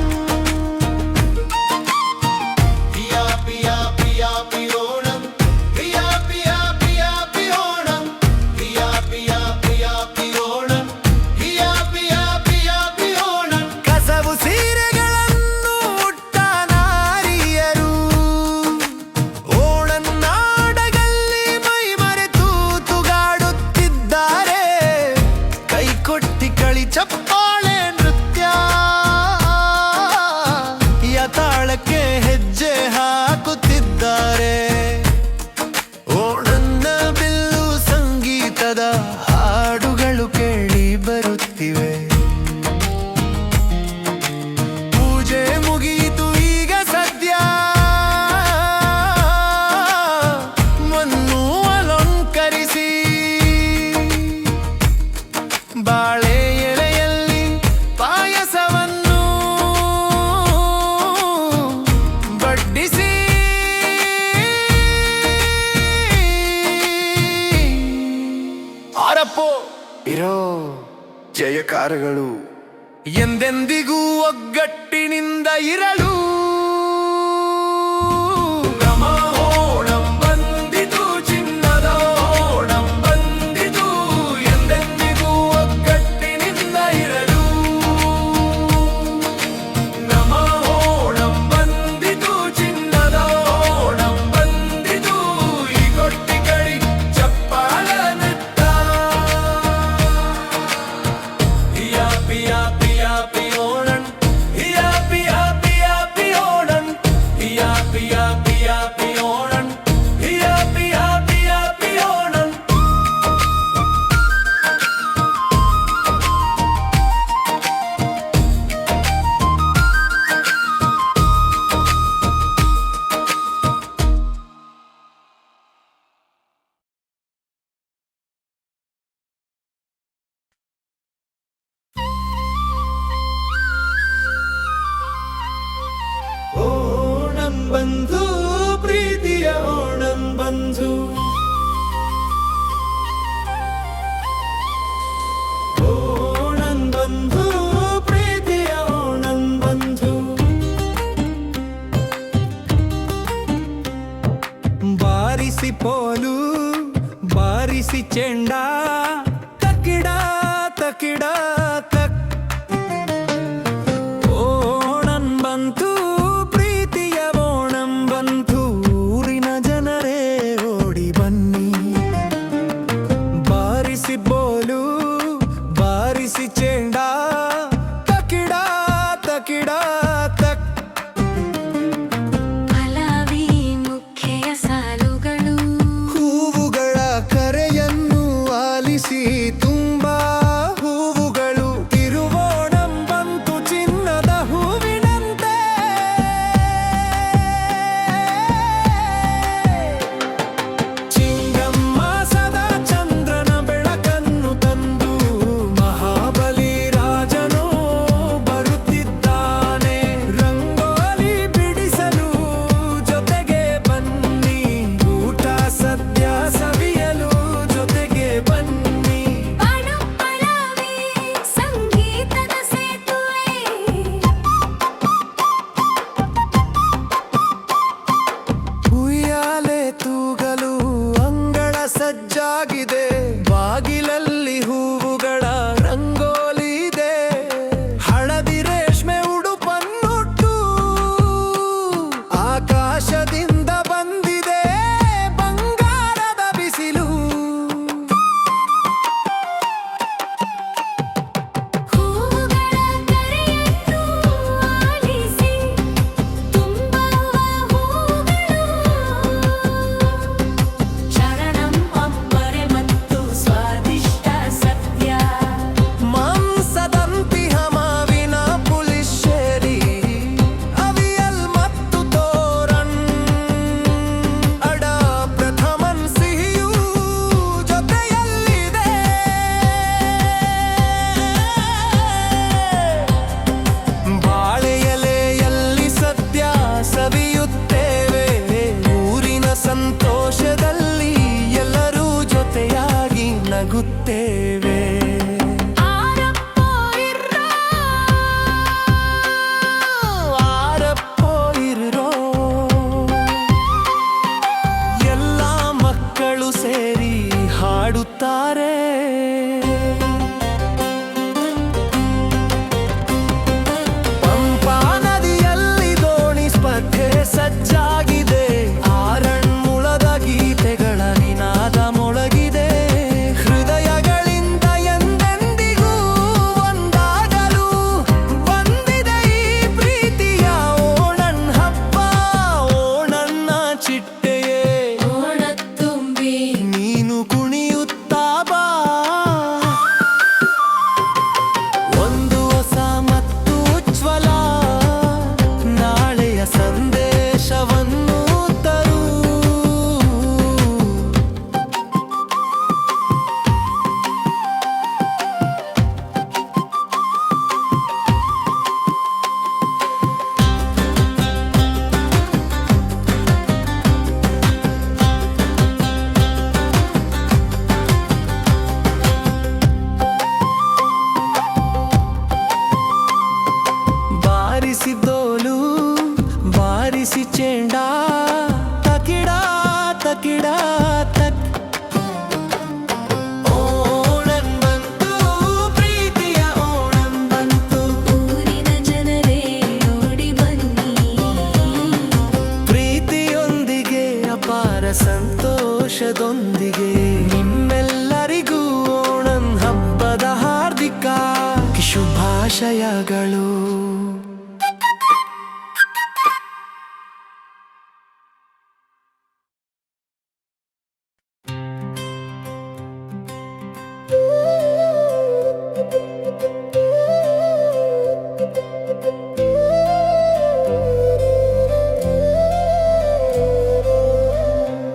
ಎಂದೆಂದಿಗೂ ಒಗ್ಗಟ್ಟಿನಿಂದ ಇರಲು ನಮ್ಮ ಓಣಂ ಬಂದಿತು ಚಿನ್ನದ ಓಣಂ ಬಂದಿತು ಎಂದೆಂದಿಗೂ ಒಗ್ಗಟ್ಟಿನಿಂದ ಇರಲು ನಮ್ಮ ಓಣಂ ಬಂದಿತು ಚಿನ್ನದ ಓಣಂ ಬಂದಿತು ಈ ಕೊಟ್ಟಿಗಳಿ ಚಪ್ಪಾಳ ನಟ್ಟ ಹಿಯಾ ಪಿಯಾ ಪಿಯಾ ಪಿಯೋಣನ್ ಹಿಯಾ ಪಿಯಾ ಪಿಯಾ ಪಿಯೋಣನ್ ಹಿಯಾ ಪಿಯಾ ಪಿಯಾ ಪಿಯೋಣನ್ ಹಿಯಾ ಪಿಯಾ ಪಿಯಾ ಪಿಯೋಣನ್ ಓಣಂ ಬಂಧು ಪ್ರೀತಿಯ ಓಣಂ ಬಂಧು ಓಣಂ ಬಂಧು ಪ್ರೀತಿಯ ಓಣಂ ಬಂಧು ಬಾರಿಸಿ ಪೋಲು ಬಾರಿಸಿ ಚೆಂಡ ತಕಿಡ ತಕಿಡ ತಕ್ ಓಣಂ ಬಂತು ಪ್ರೀತಿಯ ಓಣಂ ಬಂತು ಊರಿನ ಜನರೇ ಓಡಿ ಬನ್ನಿ ಬಾರಿಸಿ ಬೋಲು ಬಾರಿಸಿ ಚೆಂಡ ತಕಿಡ ತಕಿಡ ತಕ್ ಫಲವೇ ಮುಖ್ಯ ಸಾಲುಗಳು ಹೂವುಗಳ ಕರೆಯನ್ನು ಆಲಿಸಿ ತುಂಬಾ ಹೂವುಗಳು ತಿರುವೋಣಂ ಬಂತು ಚಿನ್ನದ ಹೂವಿನಂತೆ ಚಿಂಗಮ್ಮ ಸದಾ ಚಂದ್ರನ ಬೆಳಕನ್ನು ತಂದು ಮಹಾಬಲಿ ರಾಜನು ಬರುತ್ತಿದ್ದಾನೆ ರಂಗೋಲಿ ಬಿಡಿಸಲು ಜೊತೆಗೆ ಬನ್ನಿ ಊಟ ಸದ್ಯ ಸವಿಯಲು ಜೊತೆಗೆ ಬನ್ನಿ ಬಾಣು ಫಲವೇ ಸಂಗೀತದ ಸೇತುವೆ ಉಯ್ಯಾಲೆ ತೂಗಲು ಅಂಗಳ ಸಜ್ಜಾಗಿದೆ ಬಾಗಿಲಲ್ಲಿ ಹೂವುಗಳ ರಂಗೋಲಿ ಇದೆ ಹಳದಿ ರೇಷ್ಮೆ ಉಡುಪನ್ನುಟ್ಟು ಆಕಾಶದಿಂದ ಬಂದಿದೆ ಬಂಗಾರದ ಬಿಸಿಲು ಹೂವುಗಳ ಕರೆಯನ್ನು ಆಲಿಸಿ ತುಂಬುವ ಹೂಗಳು ಶರಣಂ ಅಂಬರೆ ಮತ್ತು ಸ್ವಾದಿಷ್ಟ ಸತ್ಯ ಮಾಂಸದಂತಿಹ ಮಾವಿನ ಪುಲಿಶೇರಿ ಅವಿಯಲ್ ಮತ್ತು ತೋರನ್ ಅಡ ಪ್ರಥಮನ್ ಸಿಹಿಯೂ ಜೊತೆಯಲ್ಲಿದೆ ಬಾಳೆ ಎಲೆಯಲ್ಲಿ ಸದ್ಯ ಸವಿಯುತ್ತೇವೆ ಊರಿನ ಸಂತೋಷದಲ್ಲಿ ಎಲ್ಲರೂ ಜೊತೆಯಾಗಿ ನಗುತ್ತೇವೆ ಆರಪ್ಪೋ ಇರ್ರೋ ಆರಪ್ಪೋ ಇರೋ ಎಲ್ಲ ಮಕ್ಕಳು ಸೇರಿ ಹಾಡುತ್ತಾರೆ ಪಂಪಾ ನದಿಯಲ್ಲಿ ದೋಣಿ ಸ್ಪರ್ಧೆ ಸಜ್ಜಾಗಿದೆ ಆರಣ್ಮುಳದ ಗೀತೆಗಳ ನಿನಾದ ಮೊಳಗಿದೆ ಹೃದಯಗಳ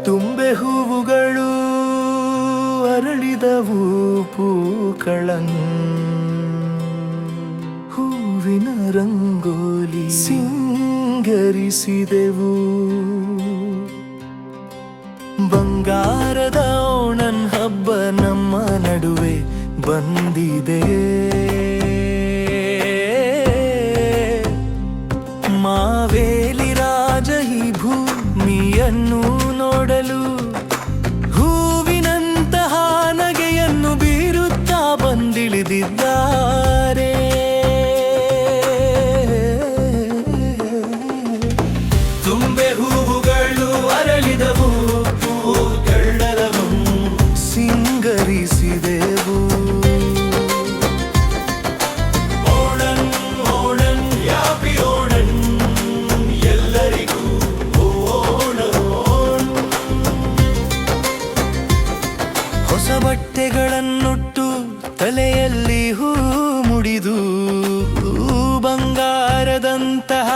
ತುಂಬೆ ಹೂವುಗಳು ಅರಳಿದವು ಹೂವಿನ ರಂಗೋಲಿ ಸಿಂಗರಿಸಿದೆವು ಬಂಗಾರದ ಓಣನ್ ಹಬ್ಬ ನಮ್ಮ ನಡುವೆ ಬಂದಿದೆ ಮಾವೇಲಿ ರಾಜ ಈ ಭೂಮಿಯನ್ನು ನೋಡಲು ಹೂವಿನಂತಹ ನಗೆಯನ್ನು ಬೀರುತ್ತಾ ಬಂದಿಳಿದಿದ್ದಾರೆ ತುಂಬೆ ಹೂವುಗಳು ಅರಳಿದವು ಹೂಗಳೆಲ್ಲವೂ ಸಿಂಗರಿಸಿದೆವು ಬಟ್ಟೆಗಳನ್ನುಟ್ಟು ತಲೆಯಲ್ಲಿ ಹೂ ಮುಡಿದು ಬಂಗಾರದಂತಹ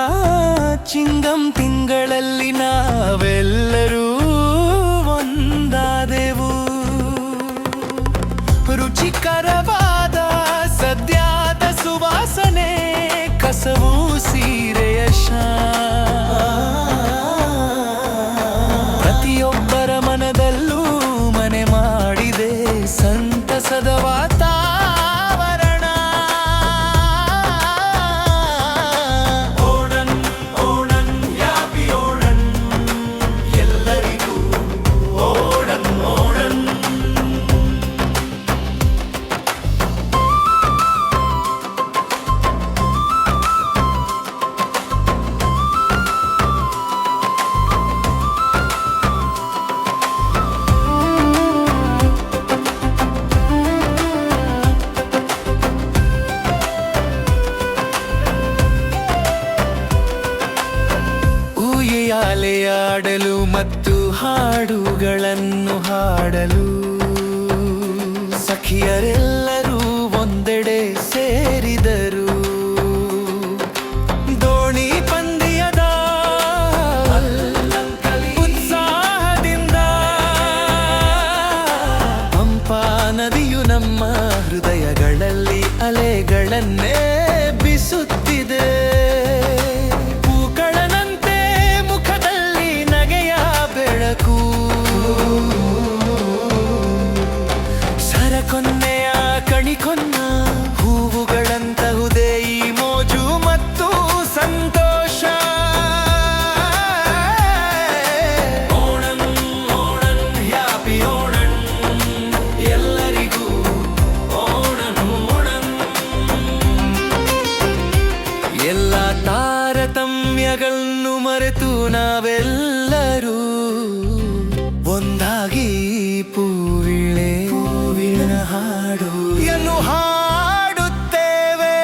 ಚಿಂಗಂ ತಿಂಗಳಲ್ಲಿ ನಾವೆಲ್ಲರೂ ಒಂದಾದೆವು ರುಚಿಕರವಾದ ಸದ್ಯದ ಸುವಾಸನೆ ಕಸವು ಸೀರೆಯ ಪ್ರತಿಯೊಬ್ಬರ ಮನದಲ್ಲೂ ಮನೆ ಮಾಡಿದೆ ಸಂತಸದ ವಾತಾವರಣ ಓಣನ್ ಓಣನ್ ಹ್ಯಾಪಿ ಓಣನ್ ಎಲ್ಲರಿಗೂ ಓಣನ್ ಓಣನ್ ಆಡಲು ಮತ್ತು ಹಾಡುಗಳನ್ನು ಹಾಡಲು ಸಖಿಯರೆಲ್ಲರೂ ಒಂದೆಡೆ ಸೇರಿದರು ದೋಣಿ ಪಂದ್ಯದ ಉತ್ಸಾಹದಿಂದ ಪಂಪಾ ನದಿಯು ನಮ್ಮ ಹೃದಯಗಳಲ್ಲಿ ಅಲೆಗಳನ್ನೇ ಬಿಸುತ್ತಿದೆ ಸರಕೊನ್ನೆಯ ಕಣಿಕೊನ್ನ ಹೂವುಗಳಂತಹುದೇ ಈ ಮೋಜು ಮತ್ತು ಸಂತೋಷ ಓಣನ್ ಓಣನ್ ಹ್ಯಾಪಿ ಓಣನ್ ಎಲ್ಲರಿಗೂ ಓಣನ್ ಓಣನ್ ಎಲ್ಲ ತಾರತಮ್ಯಗಳನ್ನು ಮರೆತು ನಾವೆಲ್ಲರೂ ಒಂದಾಗಿ ಹೂವಿನ ಹಾಡು ಎನ್ನು ಹಾಡುತ್ತೇವೆ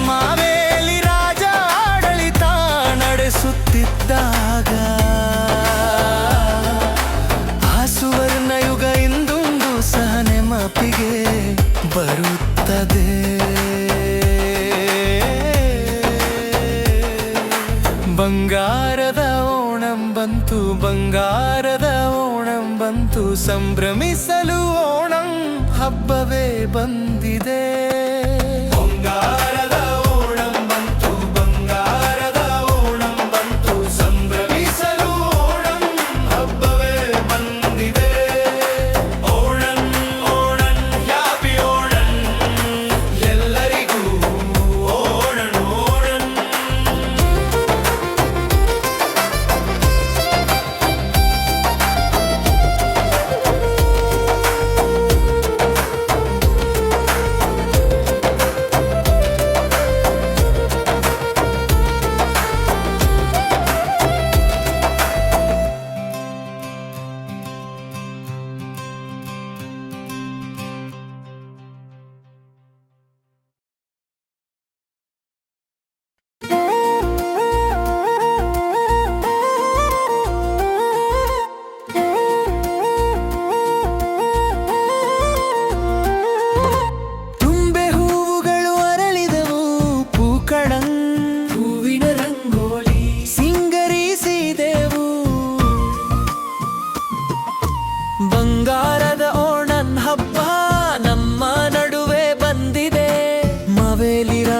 ಮಾವೇಲಿ ರಾಜ ಆಡಳಿತ ನಡೆಸುತ್ತಿದ್ದಾಗ ಆ ಸುವರ್ಣ ಯುಗ ಇಂದೊಂದು ಸಹ ನೆನಪಿಗೆ ಬರುತ್ತದೆ ಬಂಗಾರದ ಓಣಂ ಬಂತು ಬಂಗಾರದ ಓಣಂ ಬಂತು ಸಂಭ್ರಮಿಸಲು ಓಣಂ ಹಬ್ಬವೇ ಬಂದಿದೆ ಬಂಗಾರದ ಓಣಂ ಬಂತು ಬಂಗಾರದ ಓಣಂ ಬಂತು ಸಂಭ್ರಮಿಸಲು ಓಣಂ ಹಬ್ಬವೇ ಬಂದಿದೆ ಓಣಂ ಓಣಂ ಹ್ಯಾಪಿ ಓಣಂ ಎಲ್ಲರಿಗೂ ಓಣಂ ಓಣಂ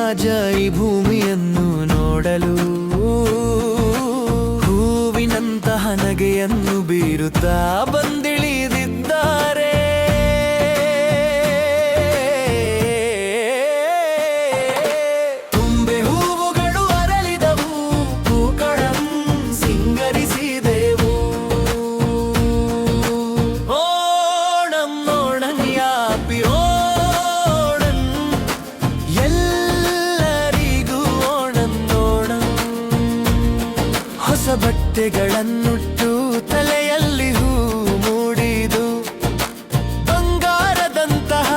ರಾಜ ಈ ಭೂಮಿಯನ್ನು ನೋಡಲು ಹೂವಿನಂತಹ ನಗೆಯನ್ನು ಬೀರುತ್ತಾ ಬಂದಿಳಿದಿದ್ದಾರೆ. ತುಂಬೆ ಹೂವುಗಳು ಅರಳಿದವು, ಪೂಕಳಂ ಸಿಂಗರಿಸಿದೆವು. ಓಣಂ ಓಣಂ ಯಾಪಿ ಓಣಂ, ಎಲ್ಲರಿಗೂ ಓಣಂ ಓಣಂ. ಹೊಸ ಬಟ್ಟೆಗಳನ್ನುಟ್ಟು ತಲೆಯಲ್ಲಿ ಹೂ ಮೂಡಿದು, ಬಂಗಾರದಂತಹ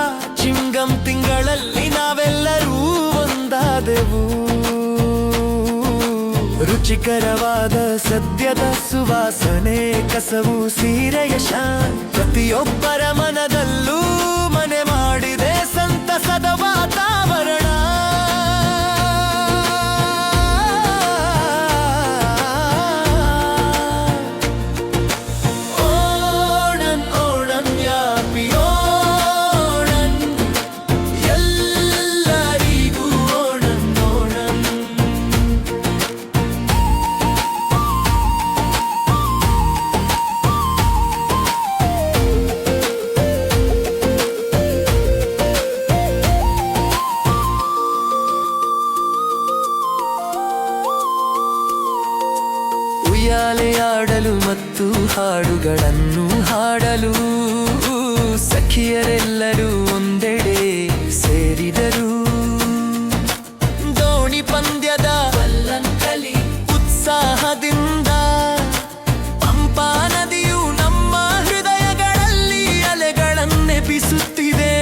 ಚಿಂಗಂ ತಿಂಗಳಲ್ಲಿ ನಾವೆಲ್ಲರೂ ಒಂದಾದೆವು. ರುಚಿಕರವಾದ ಸದ್ಯದ ಸುವಾಸನೆ, ಕಸವು ಸೀರೆಯ ಶಾನ್, ಪ್ರತಿಯೊಬ್ಬರ ಮನದಲ್ಲೂ ಮನೆ ಮಾಡಿದೆ ಸಂತಸದ ವಾತಾವರಣ. ಓಣಂ ಓಣಂ ಯಾಪಿ ಓಣಂ, ಎಲ್ಲರಿಗೂ ಓಣಂ ಓಣಂ. ಉಯ್ಯಾಲೆಯಾಡಲು ಮತ್ತು ಹಾಡುಗಳನ್ನು ಹಾಡಲು ಸಖಿಯರೆಲ್ಲರೂ ಒಂದೆಡೆ ಸೇರಿದರು. ದೋಣಿ ಪಂದ್ಯದ ವಲ್ಲಂಕಲಿ ಉತ್ಸಾಹದಿಂದ ಪಂಪಾ ನದಿಯು ನಮ್ಮ ಹೃದಯಗಳಲ್ಲಿ ಅಲೆಗಳನ್ನೆಬ್ಬಿಸುತ್ತಿದೆ.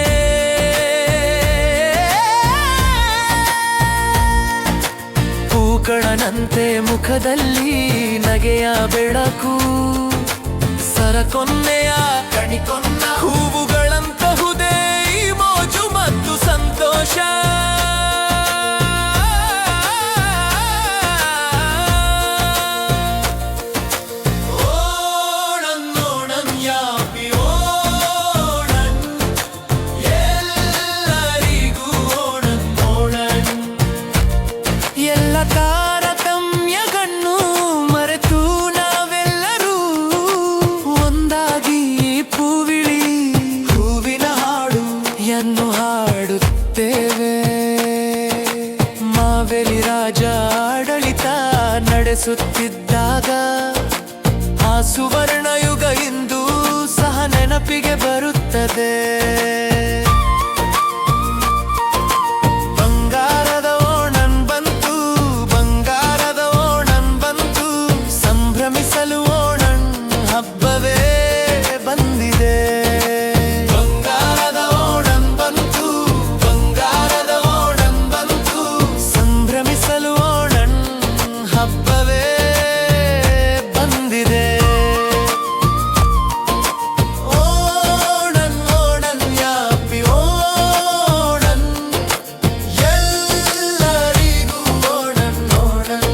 ಪೂಕಳನಂತೆ ಮುಖದಲ್ಲಿ ನಗೆಯ ಬೆಳಕು, ಸರಕೊನ್ನೆಯ ಕಣಿಕೊನ್ನ ಹೂವುಗಳಂತಹುದೇ ಈ ಮೋಜು ಮತ್ತು ಸಂತೋಷ. ಓಣಂ ಓಣಂ ಯಾಪಿ ಓಣಂ, ಎಲ್ಲರಿಗೂ ಓಣಂ ಓಣಂ. ಎಲ್ಲ ತಾರತಮ್ಯಗಳನ್ನು ಮರೆತು ನಾವೆಲ್ಲರೂ ಒಂದಾಗಿ ಪೂವಿಳಿ ಹೂವಿನ ಹಾಡು ಯನ್ನು ಹಾಡುತ್ತೇವೆ. ಮಾವೆಲಿ ರಾಜ ಆಡಳಿತ ನಡೆಸುತ್ತಿದ್ದಾಗ ಆ ಸುವರ್ಣ ಯುಗ ಇಂದು ಸಹ ನೆನಪಿಗೆ ಬರುತ್ತದೆ. ಬಂಗಾರದ ಓಣಂ ಬಂತು, ಬಂಗಾರದ ಓಣಂ ಬಂತು, ಸಂಭ್ರಮಿಸಲು ಓಣಂ ಹಬ್ಬವೇ ಬಂದಿದೆ. ಬಂಗಾರದ ಓಣಂ ಬಂತು, ಬಂಗಾರದ ಓಣಂ ಬಂತು, ಸಂಭ್ರಮಿಸಲು ಓಣಂ ಹಬ್ಬವೇ ಬಂದಿದೆ. ಓಣಂ ಓಣಂ ಯಾಪಿ ಓಣಂ, ಎಲ್ಲರಿಗೂ ಓಣಂ ಓಣಂ.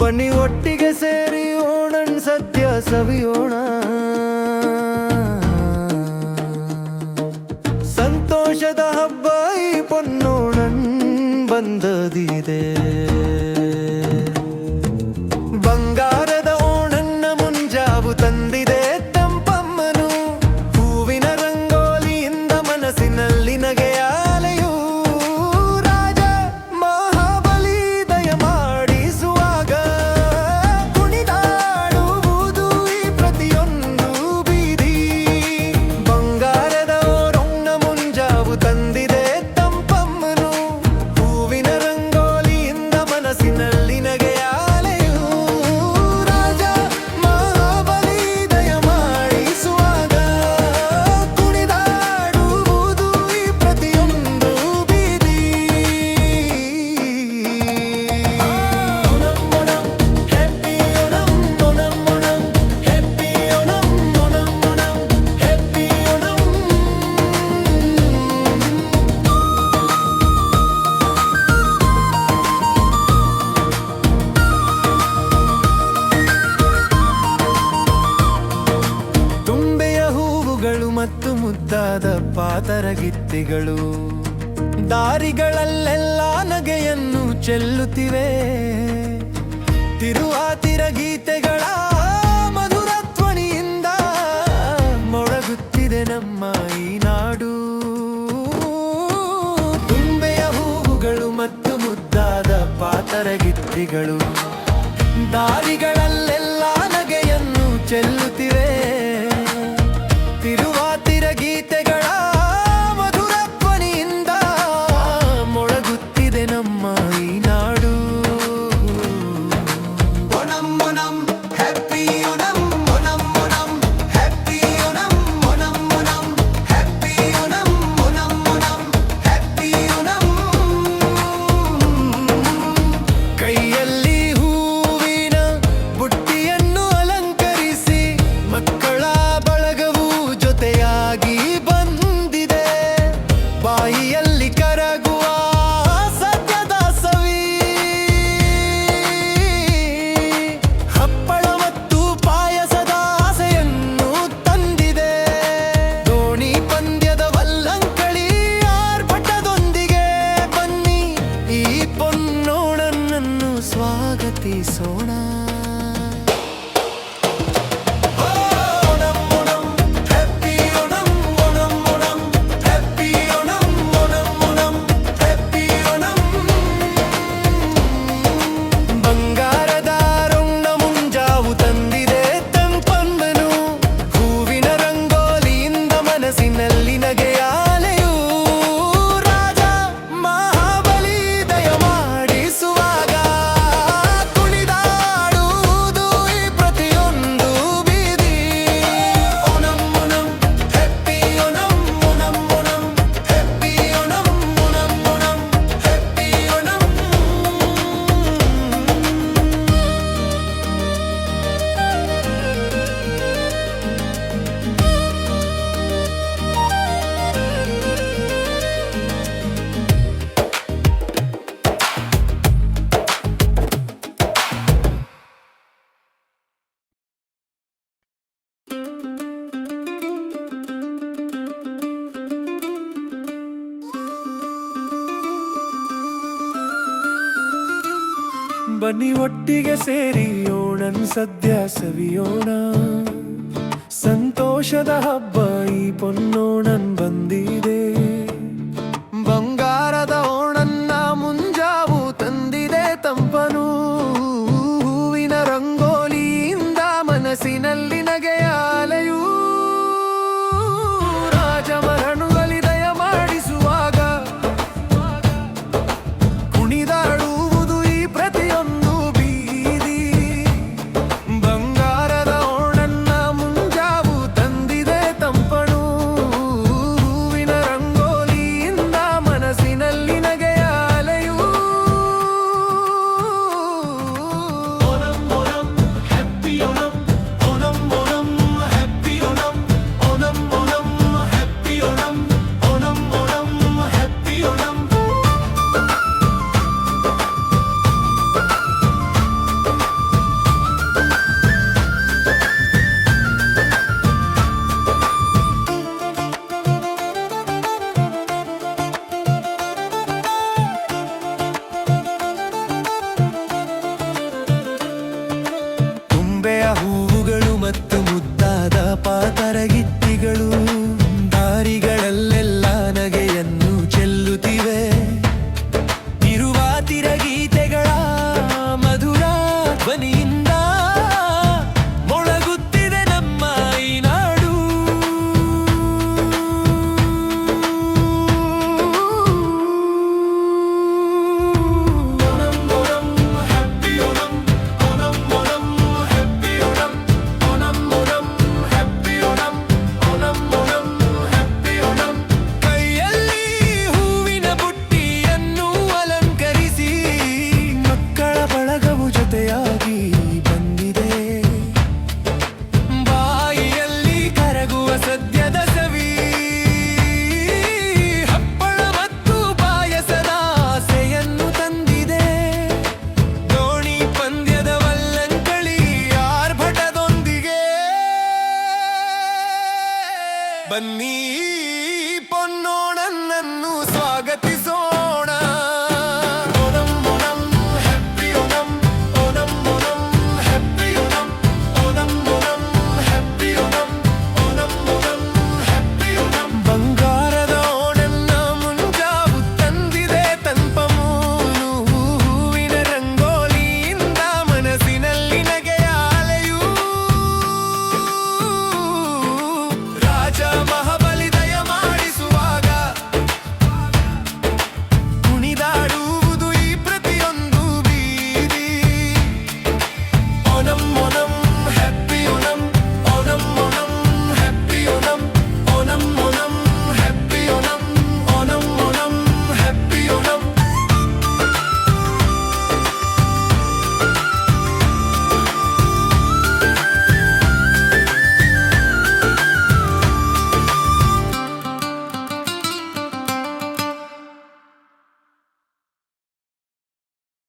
ಬನ್ನಿ ಒಟ್ಟಿಗೆ ಸೇರಿ ಓಣಂ ಸದ್ಯ ಸವಿಯೋಣ, ಸಂತೋಷದ ಹಬ್ಬ ಈ ಪೊನ್ನೋಣಂ ಬಂದದಿದೆ. ಬಂಗಾರದ ಓಣನ್ನ ಮುಂಜಾವು ತಂದಿದೆ ತಂಪಮ್ಮನು, ಹೂವಿನ ರಂಗೋಲಿಯಿಂದ ಮನಸ್ಸಿನಲ್ಲಿ ನಗೆಯ ಅಲೆಯು. ರಾಜ ಮಹಾಬಲಿ ದಯ ಮಾಡಿಸುವಾಗ ಕುಣಿದಾಡುವುದು ಈ ಪ್ರತಿಯೊಂದು ಮತ್ತು ಮುದ್ದಾದ ಪಾತರಗಿತ್ತಿಗಳು ದಾರಿಗಳಲ್ಲೆಲ್ಲ ನಗೆಯನ್ನು ಚೆಲ್ಲುತ್ತಿವೆ. ತಿರುವಾತಿರ ಗೀತೆಗಳ ಮಧುರ ಧ್ವನಿಯಿಂದ ಮೊಳಗುತ್ತಿದೆ ನಮ್ಮ ಈ ನಾಡು. ತುಂಬೆಯ ಹೂವುಗಳು ಮತ್ತು ಮುದ್ದಾದ ಪಾತರಗಿತ್ತಿಗಳು ದಾರಿಗಳಲ್ಲೆಲ್ಲ ನಗೆಯನ್ನು ಚೆಲ್ಲುತ್ತಿವೆ. ತಿರುವಾತಿರ ಗೀತೆಗಳ ಮಧುರ ಧ್ವನಿಯಿಂದ ಮೊಳಗುತ್ತಿದೆ ನಮ್ಮ ಈ ನಾಡು. Onam Onam happy Onam Onam Onam happy Onam Onam Onam happy Onam Onam Onam happy Onam. ಕೈಯಲ್ಲಿ ಹೂವಿನ ಬುಟ್ಟಿಯನ್ನು ಅಲಂಕರಿಸಿ ಮಕ್ಕಳ ಬಳಗವು ಜೊತೆಯಾಗಿ ಬಂದಿದೆ. ಬಾಯಿಯಲ್ಲಿ ಕರಗುವ ಸತ್ಯದ ಸವಿ, ಹಪ್ಪಳ ಮತ್ತು ಪಾಯಸದ ಆಸೆಯನ್ನು ತಂದಿದೆ. ದೋಣಿ ಪಂದ್ಯದ ವಲ್ಲಂಕಳಿ ಆರ್ಭಟದೊಂದಿಗೆ ಬನ್ನಿ ಈ ಪೊನ್ನೋಣನನ್ನು ಸ್ವಾಗತಿಸೋಣ. Onam Onam happy Onam Onam Onam happy Onam Onam Onam happy Onam. ಬಂಗಾರದ ರೊಂಡ ಮುಂಜಾವು ತಂದಿದೆ ತಂಪಂದನು. ಹೂವಿನ ರಂಗೋಲಿಯಿಂದ ಮನಸ್ಸಿನಲ್ಲಿ ನಗೆಯ ಅಲೆಯು. ರಾಜ ಮಹಾಬಲಿ ದಯ ಮಾಡಿಸುವಾಗ ಕುಣಿದಾಡುವುದು ಈ ಪ್ರತಿಯೊಂದು ಬೀದಿ. Onam Onam happy Onam Onam Onam happy Onam Onam Onam happy Onam. ಬನ್ನಿ ಒಟ್ಟಿಗೆ ಸೇರಿ ಓಣನ್ ಸದ್ಯ ಸವಿಯೋಣ. ಸಂತೋಷದ ಹಬ್ಬ ಈ ಪೊನ್ನೋಣನ್ ಬಂದಿದೆ. ಬಂಗಾರದ ಓಣನ್ನ ಮುಂಜಾವು ತಂದಿದೆ ತಂಪನು. ಹೂವಿನ ರಂಗೋಲಿಯಿಂದ ಮನಸ್ಸಿನಲ್ಲಿ ನಗೆಯ ಅಲೆಯು. ರಾಜಮರನುಗಲಿ ದಯ ಮಾಡಿಸುವಾಗ ಕುಣಿದಾಡುವುದು ಈ ಪ್ರತಿಯೊಂದು ಬೀದಿ. ಬಂಗಾರದ ಓಣನ್ನ ಮುಂಜಾವು ತಂದಿದೆ ತಂಪನು. ಹೂವಿನ ಬನ್ನಿ